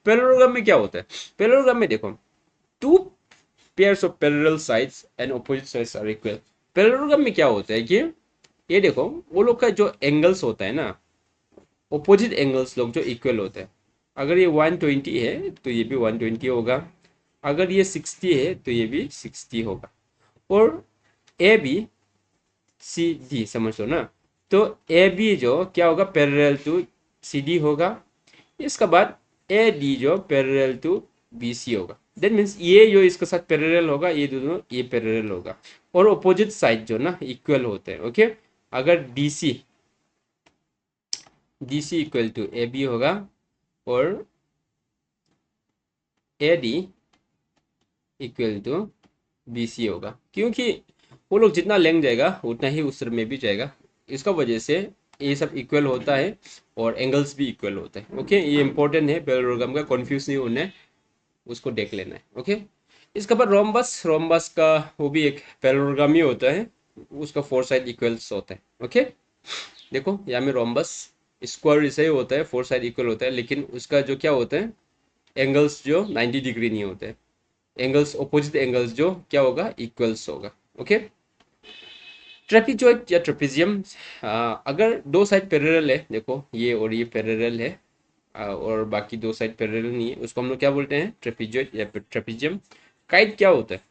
पैरेललोग्राम में क्या होता है, पैरेललोग्राम में देखो two pairs of parallel sides and opposite sides are equal. Parallelogram में क्या होता है कि ये देखो वो लोग का जो एंगल्स होता है ना, ऑपोजिट एंगल्स लोग जो इक्वल होते हैं। अगर ये 120 है तो ये भी 120 होगा, अगर ये 60 है तो ये भी 60 होगा। और ए बी सी डी समझ लो ना, तो ए बी जो क्या होगा, पैरेलल टू सी डी होगा। इसके बाद ए डी जो पैरेलल टू बी सी होगा। दैट मीन्स ये जो इसके साथ पैरेलल होगा, ये दोनों ये पैरेलल होगा, और ऑपोजिट साइड जो ना इक्वल होते हैं। ओके, अगर D C equal to A B होगा और A D equal to B C होगा, क्योंकि वो लोग जितना लेंथ जाएगा उतना ही उस में भी जाएगा। इसका वजह से ये सब इक्वल होता है और एंगल्स भी इक्वल होते हैं। ओके, ये इंपॉर्टेंट है पैरेललोग्राम का, कंफ्यूज नहीं होना है, उसको देख लेना है। ओके, इसके बाद रोम्बस। रोम्बस का वो भी एक पैरेललोग्राम ही होता है, उसका फोर साइड इक्वल्स होता है। ओके, देखो यहाँ में रोम्बस स्क्वायर ऐसा ही होता है, फोर साइड इक्वल होता है, लेकिन उसका जो क्या होता है, एंगल्स जो 90 डिग्री नहीं होते हैं, एंगल्स ऑपोजिट एंगल्स जो क्या होगा, इक्वल्स होगा। ओके, ट्रेपीजॉइड या ट्रेपीजियम, अगर दो साइड पैरेलल है, देखो ये और ये पैरेलल है, और बाकी दो साइड पैरेलल नहीं है, उसको हम लोग क्या बोलते हैं, ट्रेपीजॉइड या ट्रेपीजियम। काइट क्या होता है,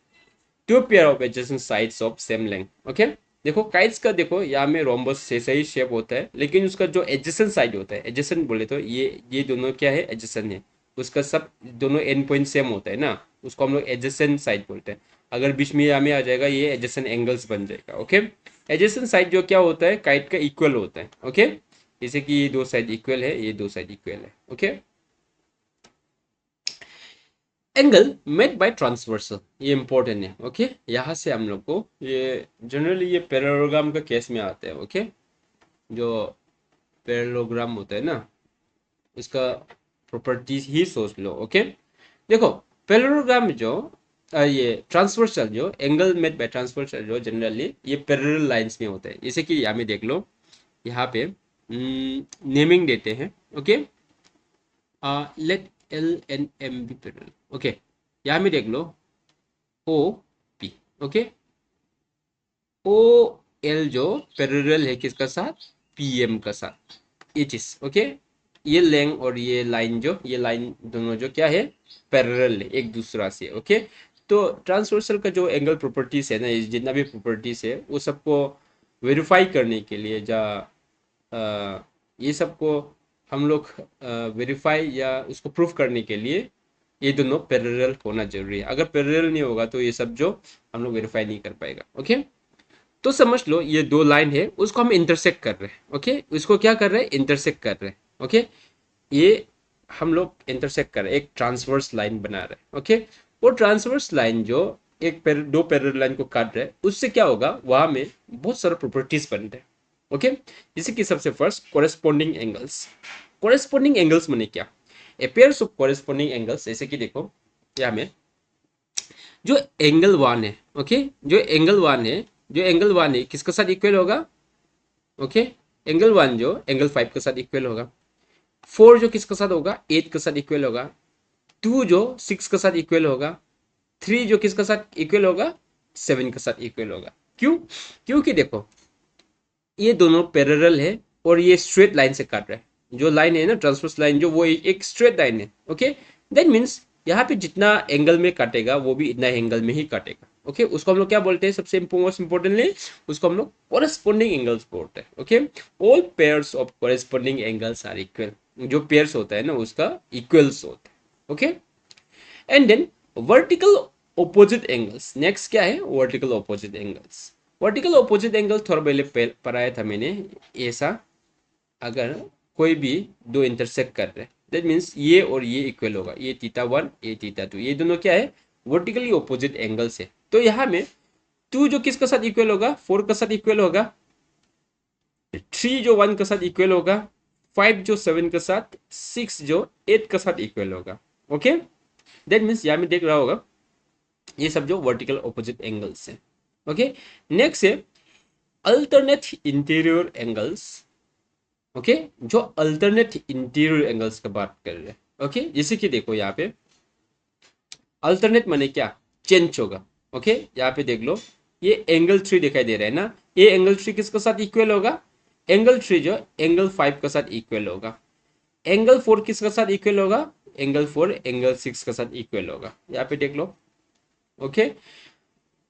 two pair of adjacent sides of same length, okay. देखो काइट्स का, देखो यहाँ में रोम्बस जैसा ही शेप होता है, लेकिन उसका जो एडजेसेंट साइड होता है, एडजेसेंट बोले तो ये दोनों क्या है, एडजेसेंट है। उसका सब दोनों एंड पॉइंट सेम होता है ना, उसको हम लोग एडजेसेंट साइड बोलते हैं। अगर बीच में यहाँ में आ जाएगा, ये एडजेसेंट एंगल्स बन जाएगा, ओके। एडजेसेंट साइड जो क्या होता है, काइट का इक्वल होता है, ओके। जैसे कि ये दो साइड इक्वल है, ये दो साइड इक्वल है, okay. Angle made by transversal, ये इंपॉर्टेंट है, ओके। यहाँ से हम लोग को ये जनरली ये पैरेललोग्राम का केस में आते हैं, ओके। जो पैरेललोग्राम होता है ना, इसका प्रॉपर्टीज ही सोच लो, ओके। देखो पैरेललोग्राम में जो ये ट्रांसवर्सल जो एंगल मेड बाय ट्रांसवर्सल जो जनरली ये पैरेलल लाइंस में होता है। जैसे कि यहाँ में देख लो, यहाँ पे नेमिंग देते हैं, okay. Let L and M be parallel, okay. यहाँ में देख लो O P, okay. O L जो पैरेलल है किसका साथ, पी एम का साथ, ये चीज, ओके। ये लेंथ और ये लाइन जो, ये लाइन दोनों जो क्या है, पैरेलल है एक दूसरा से, ओके। तो ट्रांसवर्सल का जो एंगल प्रॉपर्टीज है ना, ये जितना भी प्रॉपर्टीज है वो सबको वेरीफाई करने के लिए, ये सबको हम लोग वेरीफाई या उसको प्रूफ करने के लिए ये दोनों पैरेलल होना जरूरी है। अगर पैरेलल नहीं होगा तो ये सब जो हम लोग वेरीफाई नहीं कर पाएगा, ओके। तो समझ लो ये दो लाइन है, उसको हम इंटरसेक्ट कर रहे हैं, ओके। उसको क्या कर रहे हैं, इंटरसेक्ट कर रहे हैं, ओके। ये हम लोग इंटरसेक्ट कर रहे हैं, एक ट्रांसवर्स लाइन बना रहे हैं, ओके। वो ट्रांसवर्स लाइन जो दो पैरेलल लाइन को काट रहे हैं, उससे क्या होगा, वहां में बहुत सारे प्रॉपर्टीज बन रहे हैं, ओके। जैसे कि सबसे first corresponding angles. Corresponding angles माने क्या, ए पेयर्स ऑफ कोरेस्पोंडिंग एंगल्स। जैसे कि देखो यहाँ में जो एंगल वन है, ओके, जो एंगल वन है, जो एंगल वन है किसके साथ इक्वल होगा, ओके। एंगल वन जो एंगल फाइव के साथ इक्वल होगा, फोर जो किसके साथ होगा, एट के साथ इक्वल होगा, टू जो सिक्स के साथ इक्वल होगा, थ्री जो किसके साथ इक्वल होगा, सेवन के साथ इक्वल होगा। क्यों, क्योंकि देखो ये दोनों पैरेलल है और ये स्ट्रेट लाइन से काट रहा है। जो लाइन है ना ट्रांसवर्स लाइन जो, वो एक स्ट्रेट लाइन है, ओके। दैट मीन्स यहाँ पे जितना एंगल में काटेगा वो भी इतना एंगल में ही काटेगा, ओके। उसको हम लोग क्या बोलते हैं, सबसे मोस्ट इंपोर्टेंटली उसको हम लोग कोरेस्पोंडिंग एंगल्स बोलते हैं, okay. All pairs of corresponding angles are equal, जो पेयर्स होता है ना उसका इक्वल्स होता है, okay. And then vertical opposite angles, next क्या है, vertical opposite angles. Vertical opposite angle थोड़ा पहले पढ़ाया था मैंने, ऐसा अगर कोई भी दो इंटरसेक्ट कर रहे हैं, दैट मीन्स ये और ये इक्वल होगा, ये थीटा वन, ये थीटा टू, ये दोनों क्या है, वर्टिकली ऑपोजिट एंगल्स है। तो यहाँ में टू जो किसके साथ इक्वल होगा, फोर के साथ इक्वल होगा, थ्री जो वन के साथ इक्वल होगा, फाइव जो सेवन के साथ, सिक्स जो एट के साथ इक्वल होगा, ओके। दैट मीन्स यहाँ में देख रहा होगा ये सब जो वर्टिकल ऑपोजिट एंगल्स हैं, ओके। नेक्स्ट है अल्टरनेट इंटीरियर एंगल्स, ओके। जो अल्टरनेट इंटीरियर एंगल्स का बात कर रहे हैं, ओके। जैसे कि देखो यहाँ पे अल्टरनेट माने क्या, चेंज होगा, ओके। यहाँ पे देख लो ये एंगल थ्री दिखाई दे रहा है ना, ये एंगल थ्री किसके साथ इक्वल होगा, एंगल थ्री जो एंगल फाइव के साथ इक्वल होगा। एंगल फोर किसके साथ इक्वल होगा, एंगल फोर एंगल सिक्स के साथ इक्वल होगा। यहाँ पे देख लो, ओके।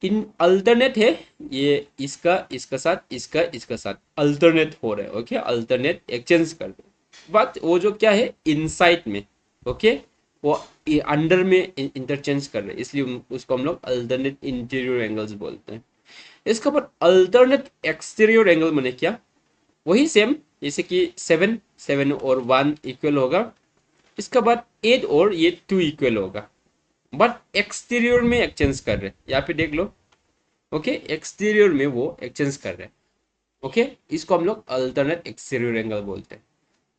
इन अल्टरनेट है, ये इसका साथ इसका साथ अल्टरनेट हो रहा है, ओके। अल्टरनेट एक्सचेंज कर दो, बट वो जो क्या है इनसाइड में, ओके, वो अंडर में इंटरचेंज कर रहे हैं, इसलिए उसको हम लोग अल्टरनेट इंटीरियर एंगल्स बोलते हैं। इसके बाद अल्टरनेट एक्सटीरियर एंगल माने क्या, वही सेम, जैसे कि सेवन, सेवन और वन इक्वल होगा, इसके बाद एट और ये टू इक्वल होगा, बट एक्सटीरियर में एक्सचेंज कर रहे हैं। यहाँ पे देख लो, ओके, एक्सटीरियर में वो एक्सचेंज कर रहे हैं, ओके। इसको हम लोग अल्टरनेट एक्सटीरियर एंगल बोलते हैं।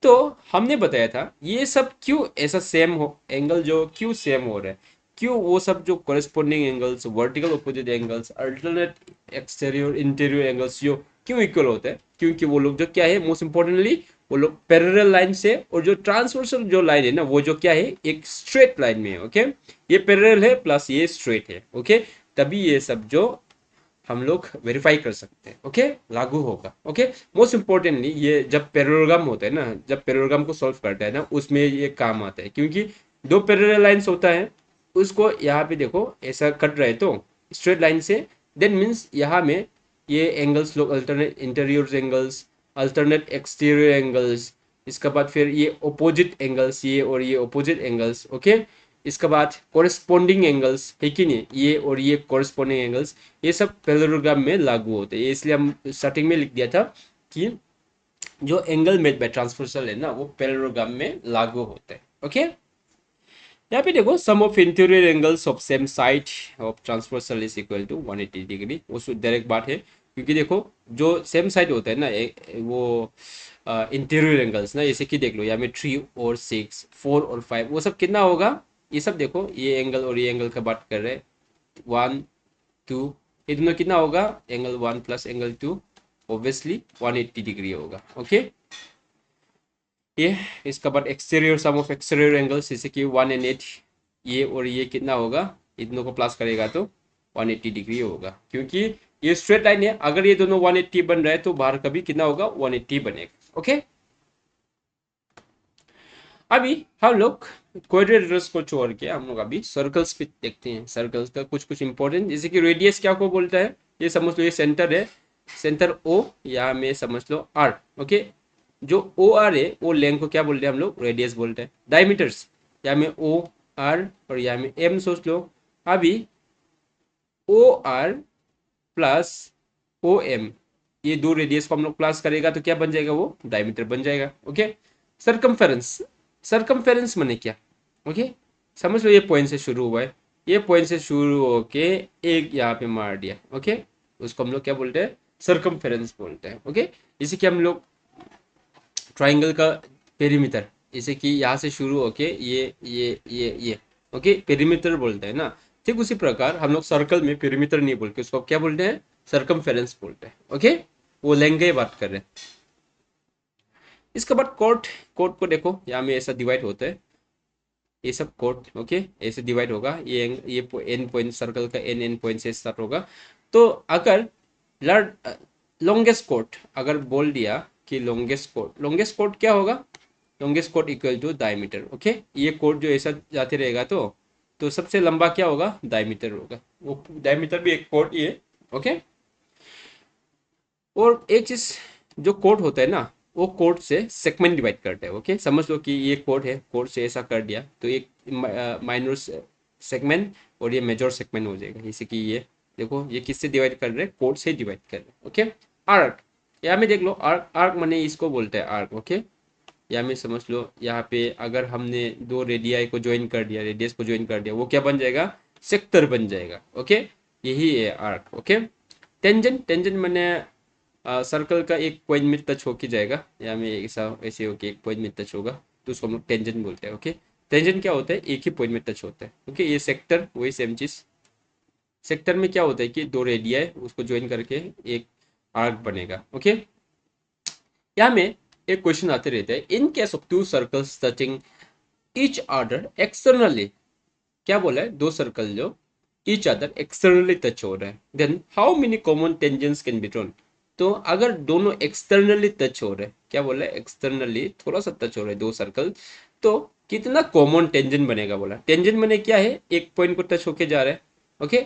तो हमने बताया था ये सब क्यों ऐसा सेम हो, एंगल जो क्यों सेम हो रहा है, क्यों वो सब जो corresponding angles, vertical opposite angles, alternate exterior interior angles जो क्यों इक्वल होते हैं, क्योंकि वो लोग जो क्या है, मोस्ट इंपॉर्टेंटली वो लोग पैरेलल लाइन से, और जो ट्रांसवर्सल जो लाइन है ना वो जो क्या है, एक स्ट्रेट लाइन में है, ओके। ये पैरेलल है प्लस ये स्ट्रेट है, ओके। तभी ये सब जो हम लोग वेरीफाई कर सकते हैं। ओके, लागू होगा। ओके, मोस्ट इम्पोर्टेंटली ये जब पैरेललोग्राम होता है ना, जब पैरेललोग्राम को सॉल्व करता है ना, उसमें ये काम आता है, क्योंकि दो पैरेलल लाइंस होता है, उसको यहाँ पे देखो ऐसा कट रहा है तो स्ट्रेट लाइन से, देन मीन्स यहाँ में ये एंगल्स लोग alternate interior angles, alternate exterior angles, इसके बाद फिर ये अपोजिट एंगल्स, ये और ये अपोजिट एंगल्स। ओके, इसके बाद कोरिस्पोंडिंग एंगल्स है कि नहीं, ये और ये कोरिस्पोंडिंग एंगल्स, ये सब पैरेललोग्राम में लागू होते हैं। इसलिए हम स्टार्टिंग में लिख दिया था कि जो एंगल मेड बाय ट्रांसवर्सल है ना, वो पैरेललोग्राम में लागू होते हैं। ओके, यहाँ पे देखो sum of interior angles of same side of transversal is equal to 180 degree, वो डायरेक्ट बात है, क्योंकि देखो जो सेम साइड होता है ना, वो इंटीरियर एंगल्स ना, जैसे कि देख लो यहाँ में 3 और 6, 4 और 5, वो सब कितना होगा, ये सब देखो, ये एंगल और ये एंगल का बात कर रहे हैं, 1 2, ये दोनों कितना होगा, angle 1 plus angle 2, obviously 180 degree होगा। ओके, ये इसका बाद exterior sum of exterior angles, जैसे कि 1 और 8, ये और ये कितना होगा, इन दोनों को प्लस करेगा तो 180 डिग्री होगा, क्योंकि ये स्ट्रेट लाइन है, अगर ये दोनों 180 बन रहा है तो बाहर का भी कितना होगा, 180 बनेगा। ओके, अभी हम लोग क्वाड्रिलेटरल्स को छोड़ के हम लोग अभी सर्कल्स पे देखते हैं। सर्कल्स का कुछ कुछ इंपॉर्टेंट, जैसे कि रेडियस क्या को बोलता है, ये समझ लो, ये सेंटर है, सेंटर ओ, या में समझ लो आर। ओके, जो ओ आर है वो लेंथ को क्या बोलते हैं हम लोग, रेडियस बोलते हैं। डायमीटर्स, या में ओ आर और या में एम सोच लो। अभी O R plus O M, ये दो रेडियस को हम लोग प्लस करेगा तो क्या बन जाएगा, वो डायमीटर बन जाएगा। ओके, सरकमफेरेंस, सरकमफेरेंस माने क्या, ओके, समझ लो, ये पॉइंट से शुरू हुआ है, ये पॉइंट से शुरू होके एक यहाँ पे मार दिया। ओके, उसको हम लोग क्या बोलते हैं, सरकमफेरेंस बोलते हैं। ओके, जैसे कि हम लोग ट्राइंगल का पेरीमीटर, जैसे कि यहाँ से शुरू होके ये ओके, पेरीमीटर बोलते हैं ना, ठीक उसी प्रकार हम लोग सर्कल में पेरीमीटर नहीं बोलते, उसको क्या बोलते हैं, सरकमफेरेंस बोलते हैं। ओके, वो लेंथ की बात कर रहे हैं। इसके बाद कोर्ट, कोर्ट को देखो, यहाँ में ऐसा डिवाइड होता है, ये सब कोर्ट। ओके, ऐसे डिवाइड होगा, ये एन पॉइंट, सर्कल का एन पॉइंट से स्टार्ट होगा। तो अगर लॉन्गेस्ट कोर्ट अगर बोल दिया कि लॉन्गेस्ट कोर्ट क्या होगा, longest chord equal to diameter. Okay, ये कोर्ट जो ऐसा जाते रहेगा तो सबसे लंबा क्या होगा, डायमीटर होगा, वो डायमीटर भी एक कोर्ट ही है। ओके, और एक चीज, जो कोर्ट होता है ना, वो कोर्ट से सेगमेंट डिवाइड करता है। ओके, समझ लो कि ये कोर्ट है, कोर्ट से ऐसा कर दिया तो एक माइनर सेगमेंट और ये मेजर सेगमेंट हो जाएगा। जैसे कि ये देखो, ये किससे डिवाइड कर रहे हैं, कोर्ट से डिवाइड कर रहे हैं। ओके, आर्क, यहाँ में देख लो, आर्क, आर्क माने इसको बोलते हैं आर्क। ओके, यहाँ में समझ लो, यहाँ पे अगर हमने दो रेडियाई को ज्वाइन कर दिया, रेडियस को ज्वाइन कर दिया, वो क्या बन जाएगा, सेक्टर बन जाएगा। ओके, यही है आर्क। ओके, टेंजेंट, टेंजेंट मैंने सर्कल का एक पॉइंट में टच होके जाएगा, या में ऐसा ऐसे होके एक पॉइंट में टच होगा, तो उसको हम लोग टेंजेंट बोलते हैं। ओके, टेंजेंट क्या होता है, एक ही पॉइंट में टच होता है। ओके, ये सेक्टर वही सेम चीज, सेक्टर में क्या होता है कि दो रेडिया उसको ज्वाइन करके एक आर्क बनेगा। ओके, यहाँ में एक क्वेश्चन आते रहते हैं, in case of to circles touching each other externally, क्या बोला है, दो सर्कल जो ईच अदर एक्सटर्नली टच हो रहा है, then how many common tangents can be drawn. तो अगर दोनों एक्सटर्नली टच हो रहे हैं, क्या बोला है, एक्सटर्नली थोड़ा सा टच हो रहा है दो सर्कल, तो कितना कॉमन टेंजेंट बनेगा, बोला टेंजेंट बने क्या है, एक पॉइंट को टच होके जा रहा है। ओके,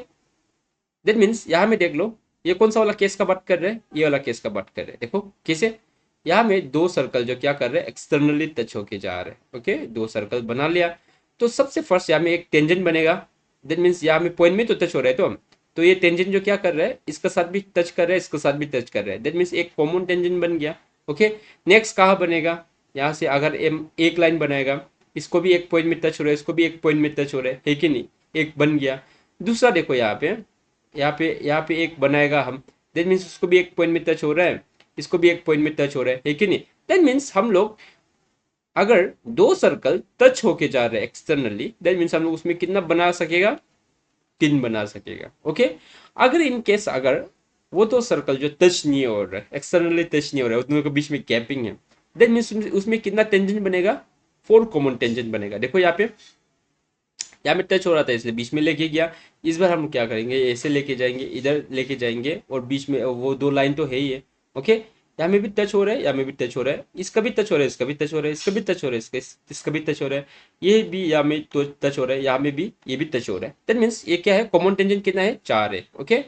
दैट मीन्स यहाँ में देख लो, ये कौन सा वाला केस का बात कर रहे हैं, ये वाला केस का बात कर रहे हैं। देखो कैसे, यहाँ में दो सर्कल जो क्या कर रहे हैं, एक्सटर्नली टच होके जा रहे हैं। ओके, दो सर्कल बना लिया, तो सबसे फर्स्ट यहाँ में एक टेंजेंट बनेगा। दैट मीन्स यहाँ में पॉइंट में तो टच हो रहा है, तो ये टेंजेंट जो क्या कर रहा है, इसके साथ भी टच कर रहा है, इसके साथ भी टच कर रहा है, दैट मीन्स एक कॉमन टेंजेंट बन गया। ओके, नेक्स्ट कहाँ बनेगा, यहाँ से अगर एम एक लाइन बनाएगा, इसको भी एक पॉइंट में टच हो रहा है, इसको भी एक पॉइंट में टच हो रहा है कि नहीं, एक बन गया। दूसरा देखो, यहाँ पे एक बनाएगा हम, दैट मीन्स उसको भी एक पॉइंट में टच हो रहा है, इसको भी एक पॉइंट में टच हो रहा है कि नहीं। दैट मीन्स हम लोग अगर दो सर्कल टच होके जा रहे हैं एक्सटर्नली, दैट मीन्स हम लोग उसमें कितना बना सकेगा, तीन बना सकेगा। ओके, अगर इन केस अगर वो तो सर्कल जो टच नहीं हो रहा है, एक्सटर्नली टच नहीं हो रहा है, दोनों के बीच में गैपिंग है, दैट मीन्स उसमें कितना टेंजेंट बनेगा, फोर कॉमन टेंजेंट बनेगा। देखो यहाँ यहाँ में टच हो रहा था इसलिए बीच में लेके गया। इस बार हम क्या करेंगे, ऐसे लेके जाएंगे, इधर लेके जाएंगे और बीच में वो दो लाइन तो है ही है। ओके, यहाँ में भी टच हो रहा है, यहाँ में भी टच हो रहा है, इसका भी टच हो रहा है, इसका भी टच हो रहा है, इसका भी टच हो रहा है, इसका भी टच हो रहा है, ये भी यहाँ में तो टच हो रहा है, यहाँ में भी ये भी टच हो रहा है। दैट मीन्स ये क्या है, कॉमन टेंजेंट कितना है, 4 है। ओके,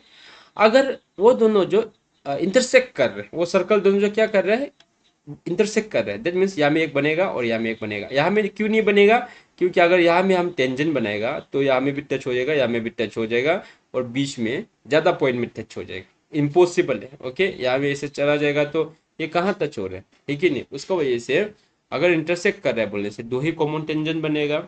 अगर वो दोनों जो इंटरसेक्ट कर रहे हैं, वो सर्कल दोनों जो क्या कर रहे हैं, इंटरसेक्ट कर रहे हैं, दैट मीन्स यहाँ में एक बनेगा और यहाँ में एक बनेगा। यहाँ में क्यों नहीं बनेगा, क्योंकि अगर यहाँ में हम टेंजेंट बनाएगा तो यहाँ में भी टच हो जाएगा, यहाँ में भी टच हो जाएगा और बीच में ज़्यादा पॉइंट में टच हो जाएगा, इम्पॉसिबल है। ओके, यहाँ में ऐसे चला जाएगा तो ये कहाँ टच हो रहा है, ठीक है नहीं, उसका वजह से अगर इंटरसेक्ट कर रहा है बोलने से दो ही कॉमन टेंजेंट बनेगा।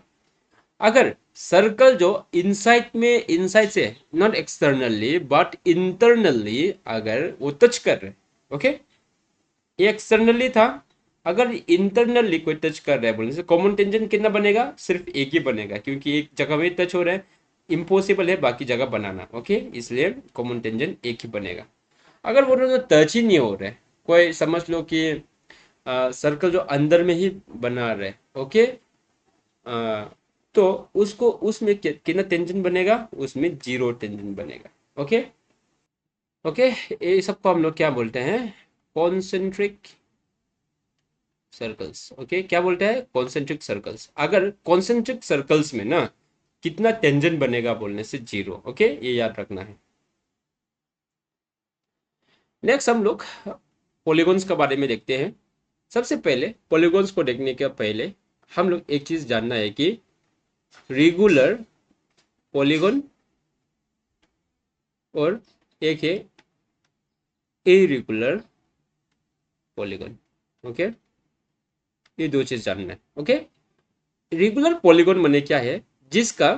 अगर सर्कल जो इनसाइड से, नॉट एक्सटर्नली बट इंटरनली अगर वो टच कर रहे हैं, ओके, ये एक्सटर्नली था, अगर इंटरनली कोई टच कर रहा है बोलने से कॉमन टेंजेंट कितना बनेगा, सिर्फ एक ही बनेगा, क्योंकि एक जगह में टच हो रहा है, इम्पॉसिबल है बाकी जगह बनाना। ओके, इसलिए कॉमन टेंजेंट एक ही बनेगा। अगर वो दोनों टच ही नहीं हो रहे, कोई समझ लो कि सर्कल जो अंदर में ही बना रहे, ओके, तो उसको उसमें कितना टेंजेंट बनेगा, उसमें जीरो टेंजेंट बनेगा। ओके, ओके, ये सबको हम लोग क्या बोलते हैं, कॉन्सेंट्रिक सर्कल्स। ओके, क्या बोलते हैं, कॉन्सेंट्रिक सर्कल्स। अगर कॉन्सेंट्रिक सर्कल्स में ना कितना टेंजेंट बनेगा बोलने से, जीरो। ओके, ये याद रखना है। नेक्स्ट हम लोग पॉलीगॉन्स के बारे में देखते हैं। सबसे पहले पॉलीगॉन्स को देखने के पहले हम लोग एक चीज जानना है कि रेगुलर पॉलीगॉन और एक है इरेगुलर पॉलीगॉन। ओके, ये दो चीज जानना है। ओके, रेगुलर पॉलीगॉन माने क्या है, जिसका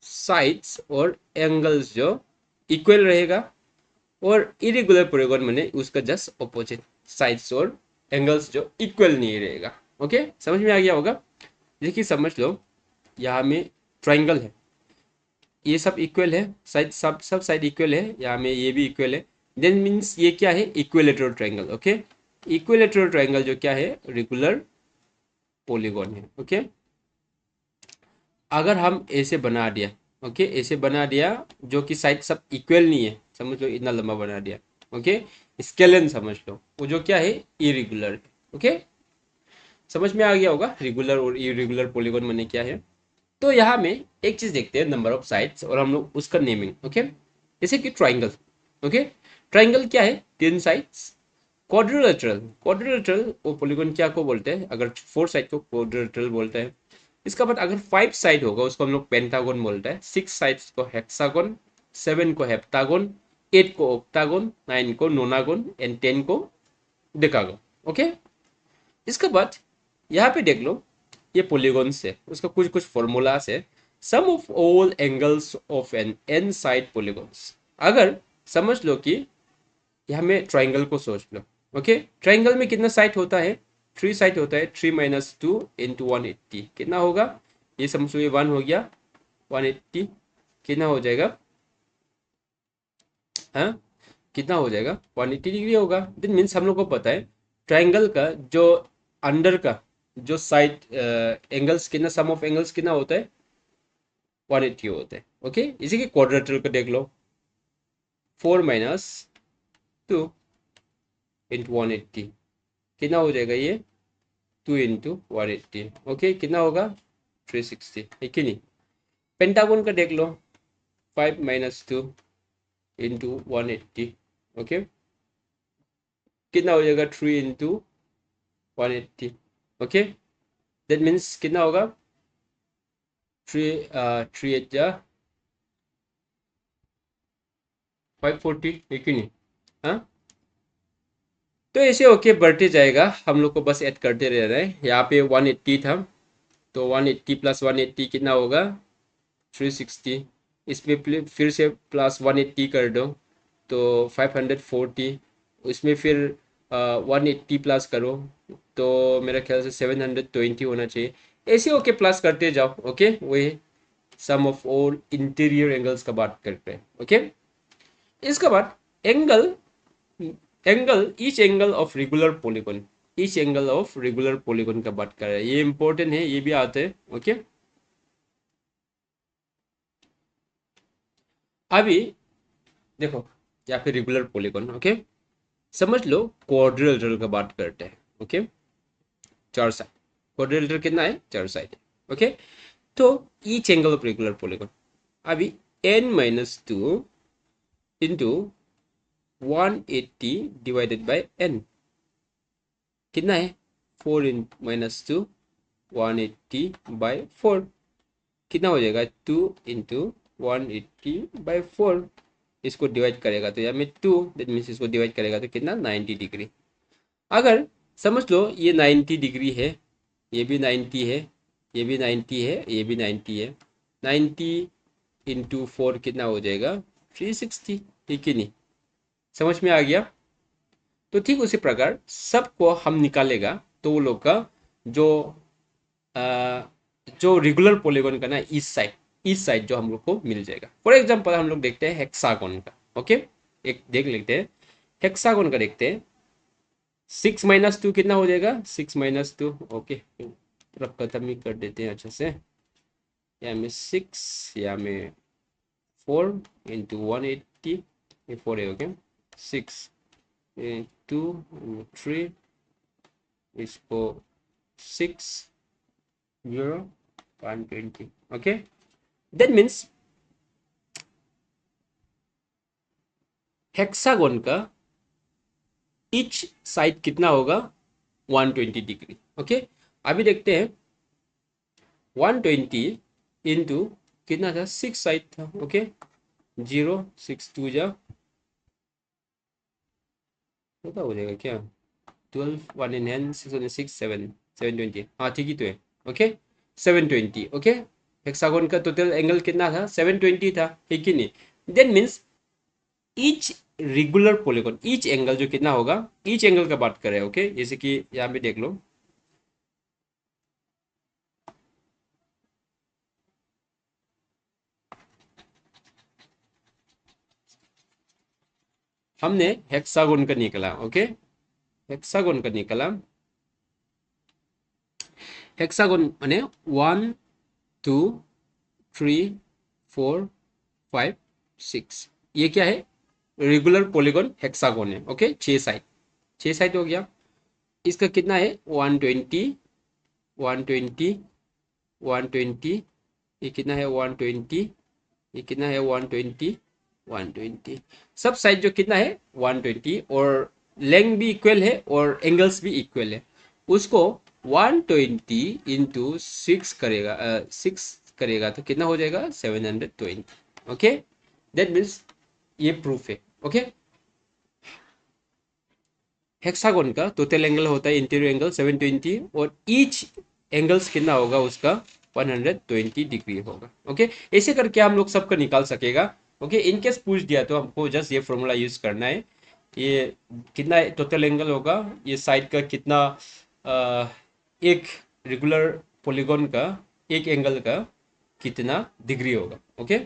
साइड्स और एंगल्स जो इक्वल रहेगा, और इरेगुलर पॉलीगॉन माने उसका जस्ट ऑपोजिट, साइड्स और एंगल्स जो इक्वल नहीं रहेगा। ओके, समझ में आ गया होगा। देखिए समझ लो, यहाँ में ट्राइंगल है, ये सब इक्वल है, साइड सब साइड इक्वल है, यहाँ में ये भी इक्वल है, देन मीन्स ये क्या है, equilateral triangle. Okay, equilateral triangle जो क्या है, रेगुलर पॉलीगॉन है। ओके, अगर हम ऐसे बना दिया, ओके, ऐसे बना दिया जो कि साइड सब इक्वल नहीं है, समझ लो इतना लंबा बना दिया, ओके, स्केलन समझ लो, वो जो क्या है, इरेगुलर है। ओके, समझ में आ गया होगा रेगुलर और इरेगुलर पॉलीगॉन माने क्या है। तो यहाँ में एक चीज देखते हैं, नंबर ऑफ साइड्स और हम लोग उसका नेमिंग। ओके, जैसे कि ट्राइंगल। ओके, ट्राइंगल क्या है, 10 साइड्स। क्वाड्रिलेटरल वो पॉलीगॉन क्या को बोलते हैं, अगर 4 साइड को क्वाड्रिलेटरल बोलते हैं। इसका बाद अगर 5 साइड होगा उसको हम लोग पेंटागन बोलते हैं, 6 साइड्स को हेक्सागन, 7 को हेप्टागन, 8 को ऑक्टागन, 9 को नोनागन एंड 10 को डेकागन। ओके, इसके बाद यहाँ पे देख लो, ये पॉलीगॉन्स है, उसका कुछ कुछ फॉर्मूलास है। Sum of all angles of N N side polygons. अगर समझ लो कि यहाँ में ट्राइंगल को सोच लो। ओके, ट्राइंगल में कितना साइड होता है, 3 साइड होता है, 3 माइनस 2 इंटू 180 कितना होगा, ये समझ लो, ये 1 हो गया, 180 कितना हो जाएगा, हाँ, कितना हो जाएगा, 180 डिग्री होगा। दिन मीन्स हम लोग को पता है ट्राइंगल का जो अंडर का जो साइड एंगल्स कितना, सम ऑफ एंगल्स कितना होता है, 180 होता है। ओके, इसी के क्वाड्रेटर को देख लो, 4 माइनस 2 इंटू 180 कितना हो जाएगा, ये 2 इंटू 180। ओके, कितना होगा, 360 है कि नहीं। पेंटागन का देख लो, 5 माइनस 2 इंटू 180। ओके, कितना हो जाएगा, 3 इंटू 180। ओके, दैट मीन्स कितना होगा, 3 एट जा 540 है कि नहीं। हाँ, तो ऐसे ओके बढ़ते जाएगा, हम लोग को बस ऐड करते रह रहे हैं। यहाँ पे 180 था, तो 180 प्लस 180 कितना होगा, 360। इसमें फिर से प्लस 180 कर दो तो 540। इसमें फिर 180 प्लस करो तो मेरा ख्याल से 720 होना चाहिए। ऐसे ओके प्लस करते जाओ। ओके, वही सम ऑफ ऑल इंटीरियर एंगल्स का बात करते हैं। ओके, इसके बाद angle, each angle of regular polygon, each angle of regular polygon का बात कर रहे हैं, ये इंपॉर्टेंट है, ये भी आते हैं। ओके, अभी देखो या फिर रेगुलर पॉलीगॉन, ओके। समझ लो क्वाड्रिलेटरल का बात करते हैं, ओके। चार साइड, क्वाड्रिलेटरल कितना है, चार साइड, ओके। तो each angle of regular polygon, अभी n-2 into 180 divided by n कितना है, 4 इन -2 180 बाय 4 कितना हो जाएगा, 2 इंटू 180/4। इसको डिवाइड करेगा तो यहाँ में 2, दैट मीन्स इसको डिवाइड करेगा तो कितना, 90 डिग्री। अगर समझ लो ये 90 डिग्री है, ये भी 90 है, ये भी 90 है, ये भी 90 है, 90 इंटू 4 कितना हो जाएगा, 360, ठीक है नहीं, समझ में आ गया। तो ठीक उसी प्रकार सबको हम निकालेगा तो वो लोग का जो जो रेगुलर पॉलीगॉन का ना इस साइड जो हम लोग को मिल जाएगा। फॉर एग्जांपल हम लोग देखते हैं हेक्सागोन का, ओके। एक देख लेते हैं, हेक्सागोन का देखते हैं। 6-2 कितना हो जाएगा, 6-2, ओके। पूरा खत्म ही कर देते हैं अच्छे से। या में 6, या में 4 इंटू 180, ये 4 है, ओके। 6 2 3, इसको 6 0 120, ओके। दैट मीन्स हेक्सागोन का ईच साइड कितना होगा, 120 डिग्री, ओके। अभी देखते हैं 120 इंटू कितना था, 6 साइड था, ओके। 0 6 2 जा पता हो जाएगा क्या, 12 1 इन हैंड 6 6 7 720, हाँ ठीक ही तो है, ओके। 720, ओके। हेक्सागोन का टोटल एंगल कितना था, 720 था, ठीक ही नहीं। Then means each regular polygon, each angle जो कितना होगा, ईच एंगल का बात करें, ओके। जैसे कि यहाँ पे देख लो, हमने हेक्सागोन का निकला, ओके। हेक्सागोन का निकला, हेक्सागोन माने 1 2 3 4 5 6, ये क्या है, रेगुलर पॉलीगॉन हेक्सागोन है, ओके। 6 साइड, 6 साइड हो गया। इसका कितना है, 120 120 120, ये कितना है 120, ये कितना है 120 120, सब साइड जो कितना है 120, और लेंथ भी इक्वल है और एंगल्स भी इक्वल है। उसको 120 इंटू 6 करेगा, 6 करेगा तो कितना हो जाएगा, 720, ओके। दैट मीन्स ये प्रूफ है, ओके। हेक्सागोन का टोटल एंगल होता है इंटीरियर एंगल 720, और ईच एंगल्स कितना होगा उसका, 120 डिग्री होगा, ओके। ऐसे करके हम लोग सबका निकाल सकेगा, ओके। इनकेस पूछ दिया तो हमको जस्ट ये फॉर्मूला यूज करना है। ये कितना टोटल एंगल होगा, ये साइड का कितना, एक रेगुलर पॉलीगॉन का एक एंगल का कितना डिग्री होगा, okay.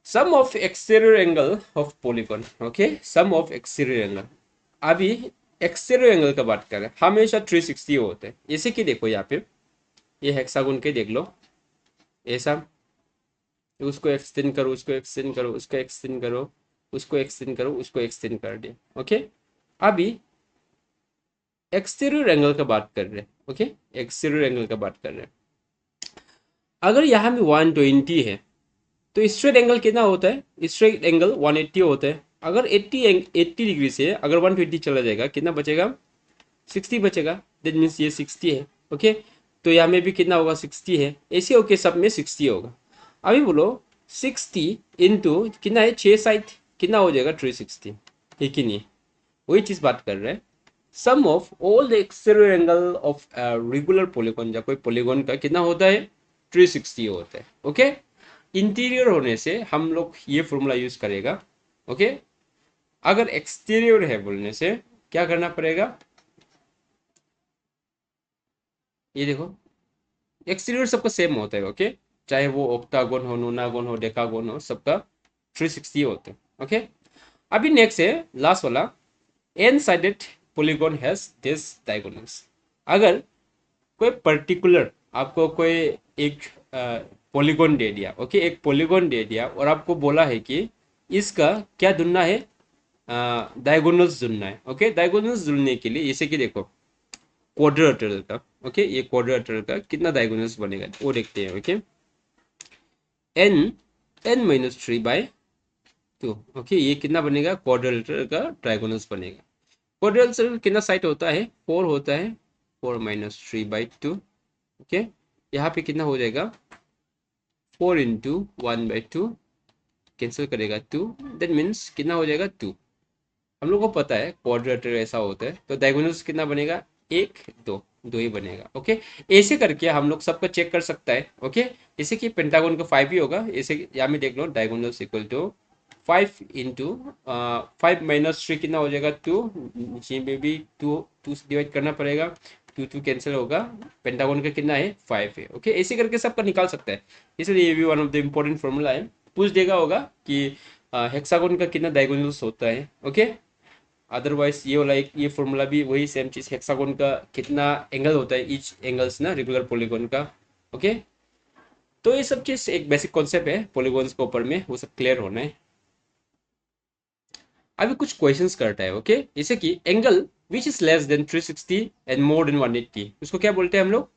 Sum of exterior angle of polygon, okay. Sum of exterior angle, अभी एक्सटीरियर एंगल का बात करें, हमेशा 360 होते हैं। जैसे कि देखो यहाँ पे ये हेक्सागोन के देख लो, ऐसा, उसको एक्सटेंड करो, उसको एक्सटेंड करो, उसको एक्सटेंड करो, उसको एक्सटेंड करो, उसको एक्सटेंड कर दिया, ओके। अभी एक्सटीरियर एंगल का बात कर रहे हैं, ओके। एक्सटीरियर एंगल का बात कर रहे हैं, अगर यहाँ में 120 है तो स्ट्रेट एंगल कितना होता है, स्ट्रेट एंगल 180 होता है। अगर 80 डिग्री से अगर 120 चला जाएगा, कितना बचेगा, 60 बचेगा, दैट मीन्स ये 60 है, ओके। तो यहाँ में भी कितना होगा, 60 है, ऐसे होके सब में 60 होगा। अभी बोलो 60 इंटू कितना है, 6 साइड, कितना हो जाएगा, 360, ठीक ही नहीं, वही चीज बात कर रहे हैं। Sum of all the exterior angle of regular polygon, या कोई पॉलीगॉन का कितना होता है, 360 होता है, ओके। इंटीरियर होने से हम लोग ये फॉर्मूला यूज करेगा, ओके। अगर एक्सटीरियर है बोलने से क्या करना पड़ेगा, ये देखो एक्सटीरियर सबका सेम होता है, ओके। चाहे वो ऑक्टागोन हो, नोनागोन हो, डेकागोन हो, सबका 360 होता है, ओके। अभी नेक्स्ट है लास्ट वाला, N sided polygon has this diagonals. अगर कोई पर्टिकुलर आपको कोई एक पॉलीगॉन दे दिया, ओके, एक पॉलीगॉन दे दिया और आपको बोला है कि इसका क्या ढूंढना है, डायगोनल्स ढूंढना है, ओके। डायगोनल्स ढूंढने के लिए जैसे कि देखो क्वाड्रिलेटरल का, ओके, ये क्वाड्रिलेटरल का कितना डायगोनल्स बनेगा वो देखते हैं, okay. N N minus three by two, okay, ये कितना बनेगा, क्वाड्रिलेटरल का डायगोनल्स बनेगा। क्वाड्रिलेटरल कितना साइड होता है, फोर होता है, four minus three by two, okay. यहाँ पे कितना हो जाएगा, four into one by two, cancel करेगा टू, दैट मीन्स कितना हो जाएगा टू। हम लोग को पता है क्वाड्रेटर ऐसा होता है, तो डायगोनल्स कितना बनेगा, एक, दो, दो ही बनेगा, ओके। ऐसे करके हम लोग सबको चेक कर सकता है, ओके। जैसे कि पेंटागन का फाइव ही होगा, ऐसे यहाँ में देख लो diagonals equal to five into five minus three कितना हो जाएगा टू, नीचे में भी टू टू से डिवाइड करना पड़ेगा, टू टू कैंसिल होगा, पेंटागन का कितना है, फाइव है, ओके। ऐसे करके सबका निकाल सकता है, इसलिए ये भी one of the important formula है। पूछ देगा होगा कि हेक्सागोन का कितना डायगोनल्स होता है, ओके। अदरवाइज ये वाला एक ये फॉर्मूला भी वही सेम चीज, हेक्सागोन का कितना एंगल होता है, ईच एंगल्स ना रेगुलर पॉलीगॉन का, ओके। तो ये सब चीज एक बेसिक कॉन्सेप्ट है पॉलीगॉन्स के ऊपर में, वो सब क्लियर होना है। अभी कुछ क्वेश्चंस करता है, ओके। जैसे कि angle which is less than 360 and more than 180, उसको क्या बोलते हैं हम लोग,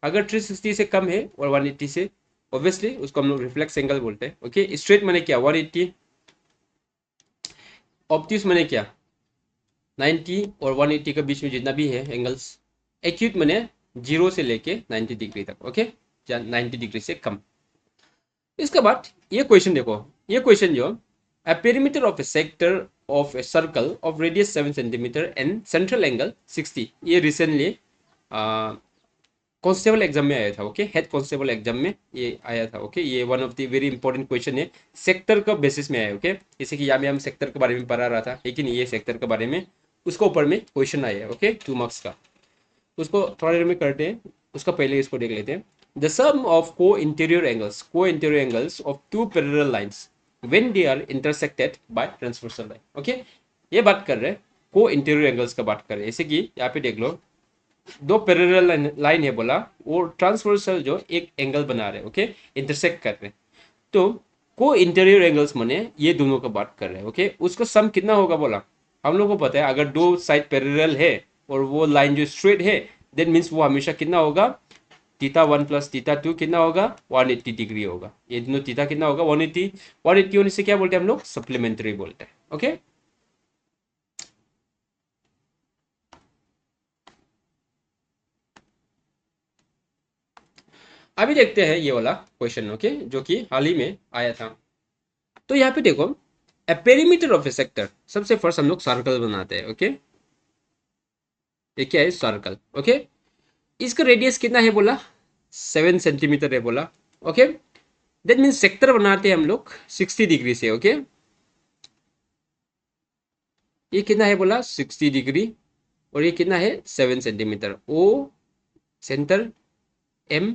अगर 360 से कम है और 180 से, ऑब्वियसली उसको हम लोग रिफ्लेक्स एंगल बोलते हैं, ओके। स्ट्रेट माने क्या, 180, ऑब्ट्यूस माने क्या, 90 और 180 के बीच में जितना भी है एंगल्स। एक्यूट माने 0 से लेके 90 डिग्री तक, ओके, 90 डिग्री से कम। इसके बाद ये क्वेश्चन देखो, ये क्वेश्चन जो अ perimeter of A sector of a circle of radius 7 centimetre and central angle 60, ये रिसेंटली कांस्टेबल एग्जाम में आया था, ओके, हेड कांस्टेबल एग्जाम में ये आया था, ओके। ये one of the very important question है, सेक्टर का बेसिस में आया, ओके। जैसे कि यहाँ में हम सेक्टर के बारे में पढ़ा रहा था, लेकिन ये सेक्टर के बारे में उसके ऊपर में क्वेश्चन आया है, ओके, 2 मार्क्स का। उसको थोड़ा देर में करते हैं, उसका पहले इसको देख लेते हैं। The sum of co-interior angles of two parallel lines when they are intersected by transversal line, okay. ये बात कर रहे हैं को इंटीरियर एंगल्स का बात कर रहे हैं, जैसे कि यहाँ पे देख लो दो पैरेलल लाइन है बोला, वो ट्रांसवर्सल जो एक एंगल बना रहे हैं, ओके, इंटरसेक्ट कर रहे हैं। तो को इंटीरियर एंगल्स माने ये दोनों का बात कर रहे हैं, ओके। उसका सम कितना होगा बोला, हम लोग को पता है अगर दो साइड पैरेलल है और वो लाइन जो स्ट्रेट है, देन मीन्स वो हमेशा कितना होगा, theta one plus theta two कितना होगा, 180 डिग्री होगा। ये दोनों थीटा कितना होगा, 180, 180 होने से क्या बोलते हैं हम लोग, सप्लीमेंट्री बोलते हैं, ओके। अभी देखते हैं ये वाला क्वेश्चन, ओके, जो कि हाल ही में आया था। तो यहाँ पे देखो ए पेरीमीटर ऑफ ए सेक्टर, सबसे फर्स्ट हम लोग सर्कल बनाते हैं, ओके। ये क्या है, सर्कल, ओके। इसका रेडियस कितना है बोला, 7 सेंटीमीटर है बोला, ओके। दैट मीन्स सेक्टर बनाते हैं हम लोग 60 डिग्री से, ओके। ये कितना है बोला, 60 डिग्री, और ये कितना है, 7 सेंटीमीटर, ओ सेंटर एम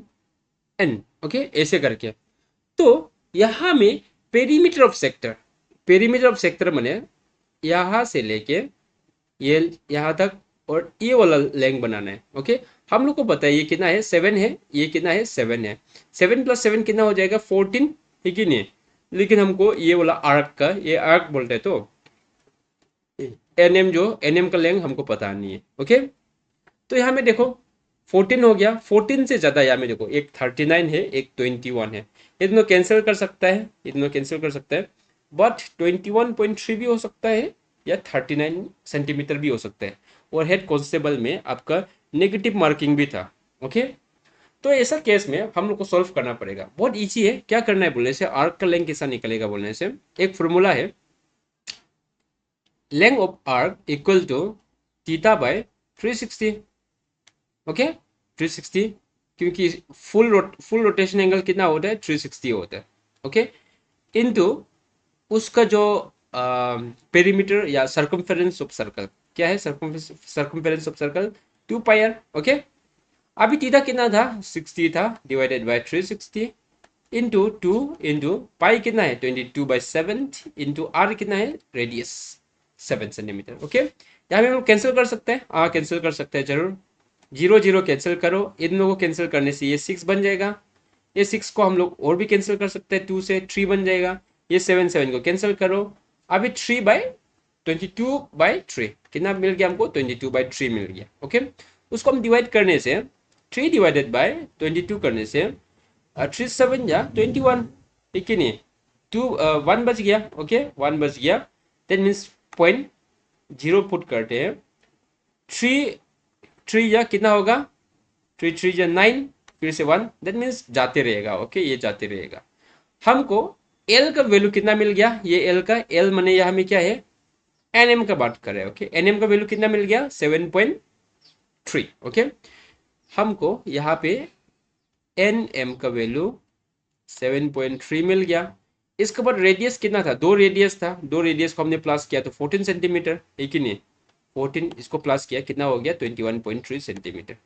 एन, ओके, ऐसे करके। तो यहाँ में पेरीमीटर ऑफ सेक्टर मैंने यहाँ से लेके ये यहाँ तक और ये वाला लेंथ बनाना है, ओके। हम लोग को पता है ये कितना है, 7 है, ये कितना है, 7 है, 7 प्लस 7 कितना हो जाएगा, 14, है कि नहीं। लेकिन हमको ये वाला आर्क का, ये आर्क बोलते हैं, तो एनएम का लेंथ हमको पता नहीं है, ओके। तो यहाँ में देखो 14 हो गया, 14 से ज्यादा यहाँ में देखो एक 39 है, एक 21 है, ये दोनों कैंसिल कर सकता है, ये दोनों कैंसिल कर सकता है। बट 21.3 भी हो सकता है या 39 सेंटीमीटर भी हो सकता है, और हेड कॉन्स्टेबल में आपका नेगेटिव मार्किंग भी था, ओके। तो ऐसा केस में हम लोग को सॉल्व करना पड़ेगा, बहुत इजी है। क्या करना है बोलने से, आर्क का लेंथ कैसा निकलेगा बोलने से, एक फॉर्मूला है, length of arc equal to theta by 360, okay, 360, क्योंकि फुल रोटेशन एंगल कितना होता है, 360 होता है, ओके, इनटू उसका जो पेरीमीटर या सर्कमफेरेंस ऑफ सर्कल, क्या है, circumference of circle 2 pi R, okay. अभी थीटा कितना था, 60 था, divided by 360 into 2 into pi कितना है, 22/7 इंटू आर कितना है, रेडियस 7 सेंटीमीटर, ओके। यहाँ पे हम कैंसिल कर सकते हैं, हाँ कैंसिल कर सकते हैं जरूर, 0 0 कैंसिल करो, इन लोगों को कैंसिल करने से ये 6 बन जाएगा, ये 6 को हम लोग और भी कैंसिल कर सकते हैं, 2 से 3 बन जाएगा। ये 7 7 को कैंसिल करो, अभी 3/22/3 कितना मिल गया हमको, 22/3 मिल गया। ओके, उसको हम डिवाइड करने से 3 डिवाइडेड बाय 22 करने से 3 7 या 21, ठीक है नहीं, 1 बच गया। ओके, 1 बच गया, that means point zero put करते हैं। 3 3 या कितना होगा, 3 3 या 9, फिर से 1, दैट मीन्स जाते रहेगा। ओके, ये जाते रहेगा। हमको एल का वैल्यू कितना मिल गया, ये एल का, एल माने यहाँ में क्या है, एनएम का बात कर रहे हैं। ओके, एनएम का वैल्यू कितना मिल गया, 7.3। ओके, हमको यहाँ पे एनएम का वैल्यू 7.3 मिल गया। इसके बाद रेडियस कितना था, दो रेडियस था, दो रेडियस को हमने प्लस किया तो 14 सेंटीमीटर, एक ही नहीं, 14 इसको प्लस किया कितना हो गया, 21.3 सेंटीमीटर।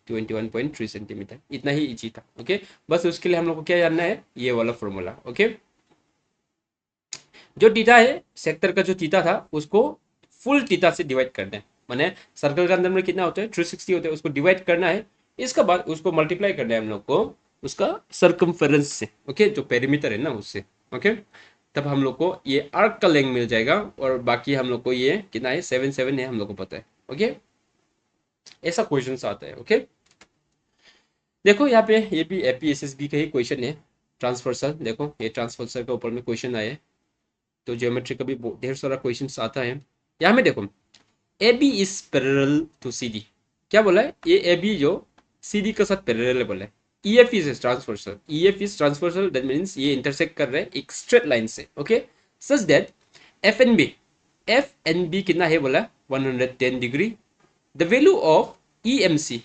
21.3 सेंटीमीटर, इतना ही इजी था। ओके, बस उसके लिए हम लोग को क्या जानना है, ये वाला फॉर्मूला। ओके, जो थीटा है, सेक्टर का जो थीटा था उसको फुल थीटा से डिवाइड करना है, माने सर्कल के अंदर में कितना होता है, 360 होता है, उसको डिवाइड करना है। इसके बाद उसको मल्टीप्लाई करना है हम लोग को उसका सरकमफेरेंस से। ओके, जो पेरीमीटर है ना उससे। ओके, तब हम लोग को ये आर्क का लेंथ मिल जाएगा, और बाकी हम लोग को ये कितना है, 7 7 है, हम लोग को पता है। ओके, ऐसा क्वेश्चन आता है। ओके, देखो यहाँ पे ये भी एपीएसएसबी का ही क्वेश्चन है, ट्रांसफर्सल। देखो ये ट्रांसफर्सल के ऊपर में क्वेश्चन आए, तो ज्योमेट्री का भी ढेर सारा क्वेश्चन आता है। यहाँ में देखो, A B is parallel to C D, क्या बोला है, ये ए बी जो सी डी के साथ पैरेलल है बोला है। E F is transversal, E F is transversal, that means ये इंटरसेक्ट कर रहे हैं एक स्ट्रेट लाइन से। Okay, such that F N B कितना है बोला, 110 degree. The value of E M C,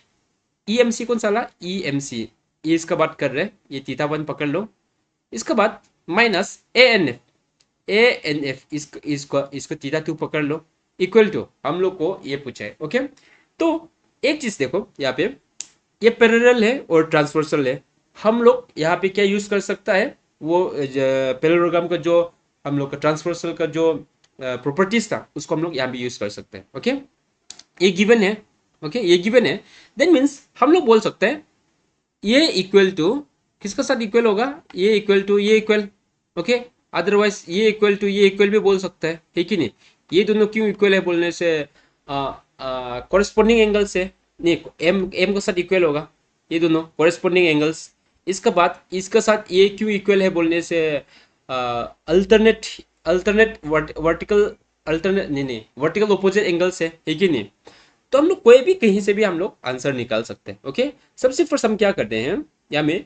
E M C कौन सा ला, ई एम सी, ये इसका बात कर रहे हैं, ये थीटा 1 पकड़ लो। इसके बाद माइनस ए एन एफ इसको थीटा 2 पकड़ लो, इक्वल टू हम लोग को ये पूछा है। ओके, तो एक चीज देखो यहाँ पे, ये पैरेलल है और ट्रांसवर्सल है, हम लोग यहाँ पे क्या यूज कर सकता है, वो पैरेललोग्राम का जो हम लोग का ट्रांसवर्सल का जो प्रॉपर्टीज था उसको हम लोग यहाँ भी यूज कर सकते हैं। ओके, ये गिवन है। ओके, ये गिवन है, देन मीन्स हम लोग बोल सकते हैं ये इक्वल टू किसका साथ इक्वल होगा, ये इक्वल टू ये इक्वल। ओके, अदरवाइज ये इक्वल टू ये इक्वल भी बोल सकता है कि नहीं। ये दोनों क्यों इक्वल है बोलने से, कॉरेस्पॉन्डिंग एंगल से, नहीं, एम एम के साथ इक्वल होगा, ये दोनों कॉरेस्पॉन्डिंग एंगल्स। इसके बाद इसके साथ ये क्यों इक्वल है बोलने से, अल्टरनेट अल्टरनेट वर्टिकल, अल्टरनेट नहीं नहीं वर्टिकल अपोजिट एंगल्स है कि नहीं। तो हम लोग कोई भी कहीं से भी हम लोग आंसर निकाल सकते हैं। ओके, सबसे फर्स्ट हम क्या करते हैं, या में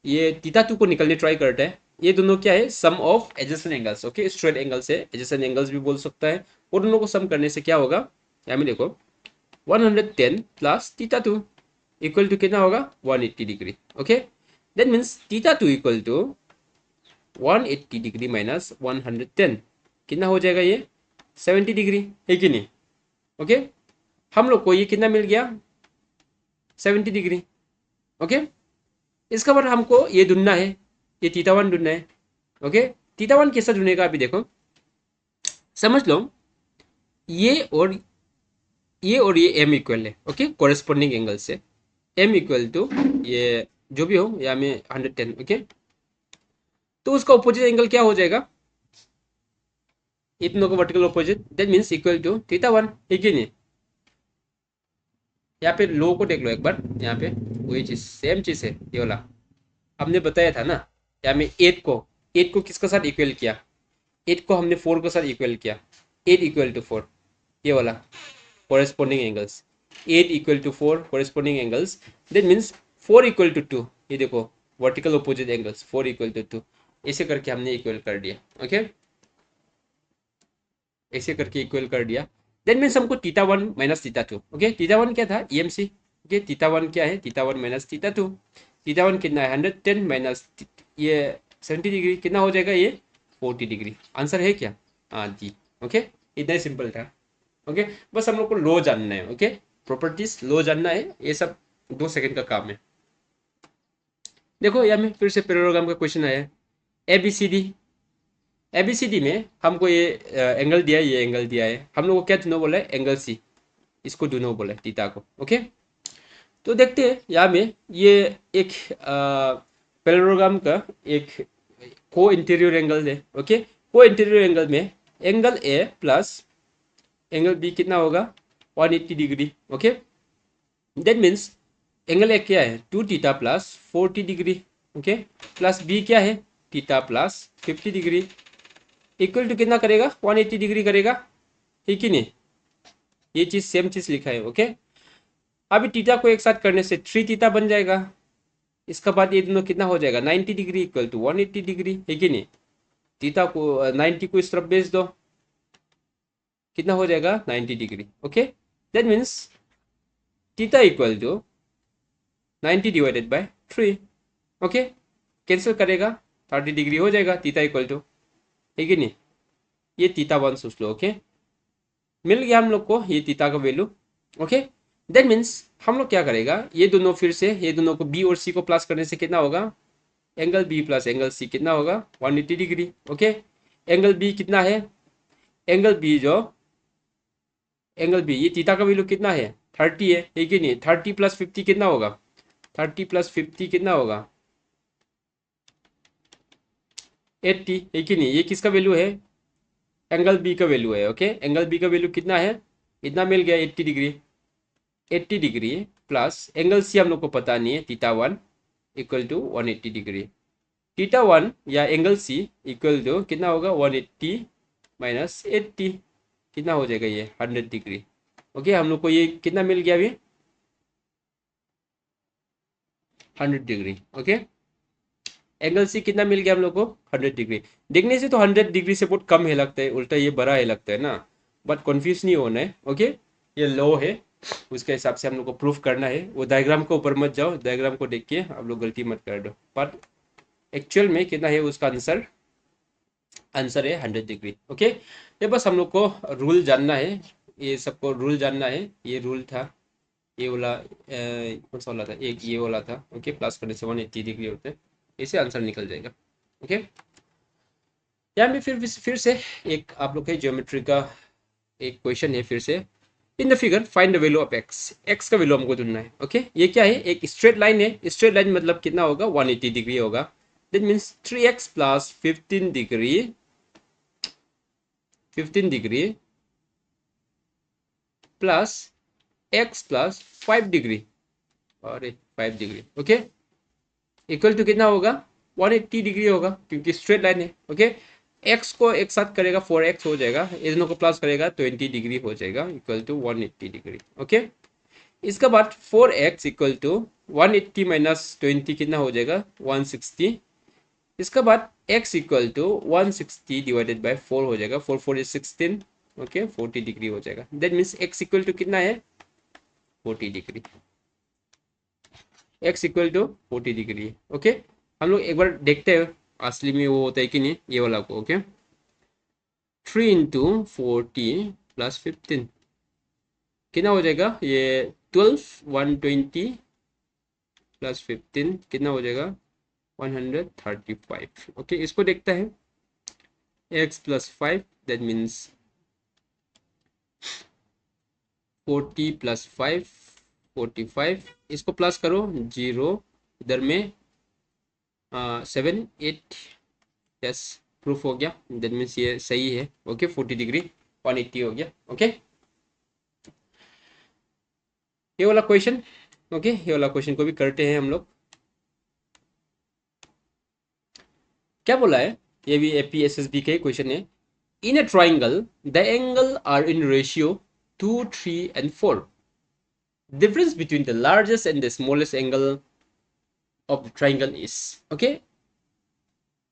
ये थीटा 2 को निकलने ट्राई करते हैं। ये दोनों क्या है, sum of adjacent angles. Okay, straight angles है, एडजेसेंट एंगल्स भी बोल सकता है। और दोनों को सम करने से क्या होगा, यहाँ में देखो 110 प्लस थीटा 2 इक्वल टू कितना होगा, 180 degree. Okay, that means theta 2 equal to 180 degree minus 110 कितना हो जाएगा, ये 70 डिग्री है कि नहीं। ओके, हम लोग को ये कितना मिल गया, 70 डिग्री। ओके, इसका बाद हमको ये ढूंढना है, ये थीटा 1 ढूंढना है। ओके, थीटा 1 कैसा ढूंढेगा, अभी देखो समझ लो, ये और ये एम इक्वल है। ओके, कोरेस्पोंडिंग एंगल से एम इक्वल टू ये जो भी हो, या में 110। ओके, तो उसका अपोजिट एंगल क्या हो जाएगा, इन दोनों का vertical opposite, that means equal to theta 1 है कि नहीं। यहाँ पे लो को देख लो एक बार, यहाँ पे वही चीज सेम चीज है, ये वाला हमने बताया था ना। यहाँ में 8 को किसके साथ इक्वल किया, 8 को हमने 4 के साथ इक्वल किया, 8 इक्वल टू 4, ये वाला corresponding angles, 8 equal to 4 corresponding angles, that means 4 equal to 2, ये देखो vertical opposite angles, 4 equal to 2, ऐसे करके हमने इक्वल कर दिया। ओके, ऐसे करके इक्वल कर दिया, देन मीन्स हमको theta 1 minus theta 2। Okay, theta 1 क्या था, ईएमसी। ओके, थीटा 1 क्या है, थीटा 1 माइनस थीटा 2। थीटा 1 कितना है, 110 माइनस ये 70 डिग्री कितना हो जाएगा, ये 40 डिग्री। आंसर है क्या, हाँ जी। ओके, इतना ही सिंपल था। ओके, बस हम लोग को लो जानना है। ओके, प्रॉपर्टीज लो जानना है, ये सब 2 सेकंड का काम है। देखो यहाँ में फिर से पैरेललोग्राम का क्वेश्चन आया है, एबीसीडी। एबीसीडी में हमको ये एंगल दिया है, ये एंगल दिया है, हम लोग को क्या ढूंढो बोला है, एंगल सी, इसको ढूंढो बोला है, थीटा को। ओके, तो देखते हैं यहाँ में ये एक पैरेललोग्राम का एक को इंटीरियर एंगल है। ओके, को इंटीरियर एंगल में angle A plus angle B कितना होगा 180 degree. Okay, that means angle A क्या है 2 theta plus 40 degree. Okay, plus B क्या है theta plus 50 degree equal to कितना करेगा 180 डिग्री करेगा, ठीक ही नहीं, ये चीज सेम चीज लिखा है। ओके, अभी थीटा को एक साथ करने से 3 थीटा बन जाएगा, इसका बाद ये दोनों कितना हो जाएगा 90 डिग्री इक्वल टू 180 डिग्री, है कि नहीं। थीटा को 90 को इस तरफ भेज दो, कितना हो जाएगा 90 degree. Okay, that means theta equal to 90 divided by 3। Okay, cancel करेगा 30 डिग्री हो जाएगा थीटा इक्वल टू, है कि नहीं। ये थीटा वन सोच लो। ओके, मिल गया हम लोग को ये थीटा का वैल्यू। ओके, दैट मीन्स हम लोग क्या करेगा, ये दोनों फिर से ये दोनों को बी और सी को प्लस करने से कितना होगा, angle B plus angle C कितना होगा 180 डिग्री। ओके, एंगल बी कितना है, एंगल बी जो एंगल बी ये थीटा का वैल्यू कितना है 30 है कि नहीं। 30 प्लस 50 कितना होगा, 30 प्लस 50 कितना होगा 80, है कि नहीं। ये किसका वैल्यू है, एंगल बी का वैल्यू है। ओके, एंगल बी का वैल्यू कितना है, इतना मिल गया 80 degree. 80 degree plus angle C हम लोग को पता नहीं है theta one equal to 180 degree. Theta one या एंगल सी इक्वल टू कितना होगा 180 माइनस 80, कितना हो जाएगा ये 100 डिग्री। ओके, हम लोग को ये कितना मिल गया अभी 100 डिग्री। ओके, एंगल सी कितना मिल गया हम लोग को 100 डिग्री। देखने से तो 100 डिग्री से बहुत कम है लगता है, उल्टा ये बड़ा है लगता है ना, बट कंफ्यूज नहीं होना है। ओके, ये लो है, उसके हिसाब से हम लोग को प्रूफ करना है। वो डायग्राम के ऊपर मत जाओ, डायग्राम को देख के आप लोग गलती मत कर दो, बट एक्चुअल में कितना है उसका आंसर, आंसर है 100 डिग्री। ओके, ये बस हम लोग को रूल जानना है, ये सबको रूल जानना है। ये रूल था, ये वाला कौन सा वाला था, एक ये वाला था। ओके, प्लस करने से 180 डिग्री होते हैं, इसे आंसर निकल जाएगा। ओके, यहाँ में फिर से एक आप लोग के ज्योमेट्री का एक क्वेश्चन है फिर से। In the figure find the value of x, x का वैल्यू हमको ढूंढना है। ओके, ये क्या है, एक स्ट्रेट लाइन है, स्ट्रेट लाइन मतलब कितना होगा 180 डिग्री होगा। That means 3x plus 15 degree, 15 degree plus x plus 5 degree, और 5 डिग्री। ओके, इक्वल टू कितना होगा 180 डिग्री होगा, क्योंकि स्ट्रेट लाइन है। ओके, x को एक साथ करेगा 4x हो जाएगा, इन दोनों को प्लस करेगा 20 डिग्री हो जाएगा, इक्वल टू 180 डिग्री। ओके, इसके बाद 4x इक्वल टू 180 माइनस 20 कितना हो जाएगा 160। इसके बाद x equal to 160 divided by 4 हो जाएगा, 4 4 इज 16। ओके, 40 डिग्री हो जाएगा। That means x equal to कितना है 40 degree, x equal to 40 degree. Okay, हम लोग एक बार देखते हैं असली में वो होता है कि नहीं ये वाला को। ओके, 3 इंटू 40 प्लस 15 कितना हो जाएगा, ये 12 120 प्लस 15 कितना हो जाएगा 135। ओके, इसको देखता है x plus 5 that means 40 plus 5 45, इसको प्लस करो 0, इधर में 7 8, यस प्रूफ हो गया। दैट मीन्स ये सही है। ओके, 40 डिग्री 180 हो गया। ओके, ये वाला क्वेश्चन, ओके ये वाला क्वेश्चन को भी करते हैं हम लोग। क्या बोला है, ये भी एपीएसएसबी का क्वेश्चन है। In a triangle the angle are in ratio 2 3 and 4, difference between the largest and the smallest angle of the triangle is। Okay,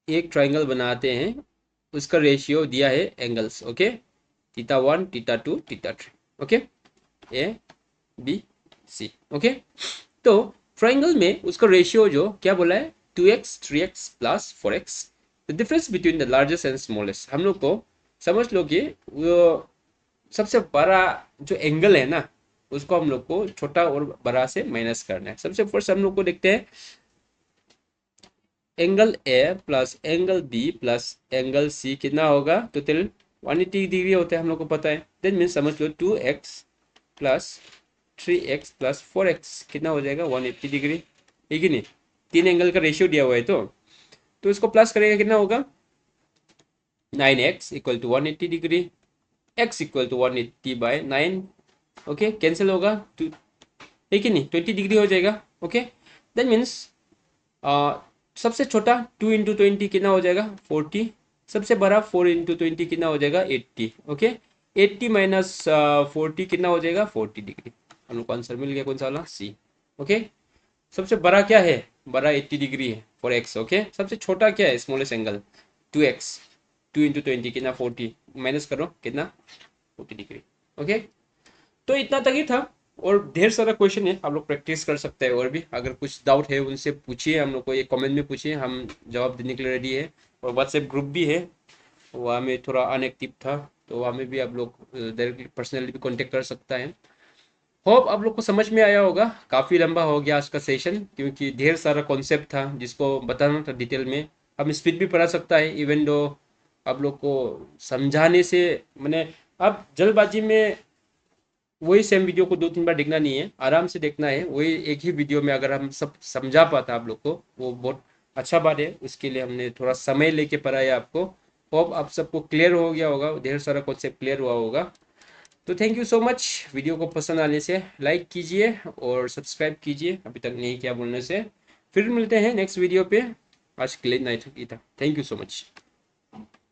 एक ट्राइंगल बनाते हैं, उसका रेशियो दिया है angles. Okay, theta 1 theta 2 theta 3। Okay, A B C. Okay, तो triangle में उसका ratio जो क्या बोला है 2x 3x plus 4x, the difference between the largest and smallest. हम लोग को समझ लो कि वो सबसे बड़ा जो एंगल है ना, उसको हम लोग को छोटा और बड़ा से माइनस करना है। सबसे फर्स्ट हम लोग को देखते हैं angle A plus angle B plus angle C कितना होगा, टोटल 180 डिग्री होता है हम लोग को पता है। देन मीन समझ लो 2x plus 3x plus 4x कितना हो जाएगा 180 डिग्री, ठीक है नहीं। तीन एंगल का रेशियो दिया हुआ है तो इसको प्लस करेगा कितना होगा 9x इक्वल to 180 degree, x equal to 180/9। Okay cancel होगा है कि नहीं, 20 डिग्री हो जाएगा। ओके दैट मीन्स सबसे छोटा 2 × 20 कितना हो जाएगा 40, सबसे बड़ा 4 × 20 कितना हो जाएगा 80। ओके 80 माइनस 40 कितना हो जाएगा 40 डिग्री। हम लोग को आंसर मिल गया कौन सा वाला सी। ओके सबसे बड़ा क्या है, बड़ा 80 डिग्री है फॉर एक्स। ओके सबसे छोटा क्या है स्मॉलेस्ट एंगल 2x, 2 × 20 कितना 40, माइनस करो कितना 40 डिग्री। ओके तो इतना तक ही था, और ढेर सारा क्वेश्चन है, आप लोग प्रैक्टिस कर सकते हैं। और भी अगर कुछ डाउट है उनसे पूछिए, हम लोग को ये कमेंट में पूछिए, हम जवाब देने के लिए रेडी है। और व्हाट्सएप ग्रुप भी है, वहाँ में थोड़ा अनएक्टिव था, तो वहाँ में भी आप लोग डायरेक्टली पर्सनली भी कांटेक्ट कर सकता है। होप आप लोग को समझ में आया होगा। काफ़ी लंबा हो गया आज का सेशन, क्योंकि ढेर सारा कॉन्सेप्ट था जिसको बताना था डिटेल में। हम स्पीड भी पढ़ा सकता है, इवन दो आप लोग को समझाने से, मैंने आप जल्दबाजी में वही सेम वीडियो को 2 3 बार देखना नहीं है, आराम से देखना है। वही एक ही वीडियो में अगर हम सब समझा पाता आप लोग को, वो बहुत अच्छा बात है। उसके लिए हमने थोड़ा समय लेके पढ़ाया आपको। होप आप सबको क्लियर हो गया होगा, ढेर सारा कॉन्सेप्ट क्लियर हुआ होगा। तो thank you so much. Video को पसंद आने से लाइक कीजिए और सब्सक्राइब कीजिए, अभी तक नहीं किया बोलने से। फिर मिलते हैं नेक्स्ट वीडियो पे। आज के लिए नाइट ही था। Thank you so much.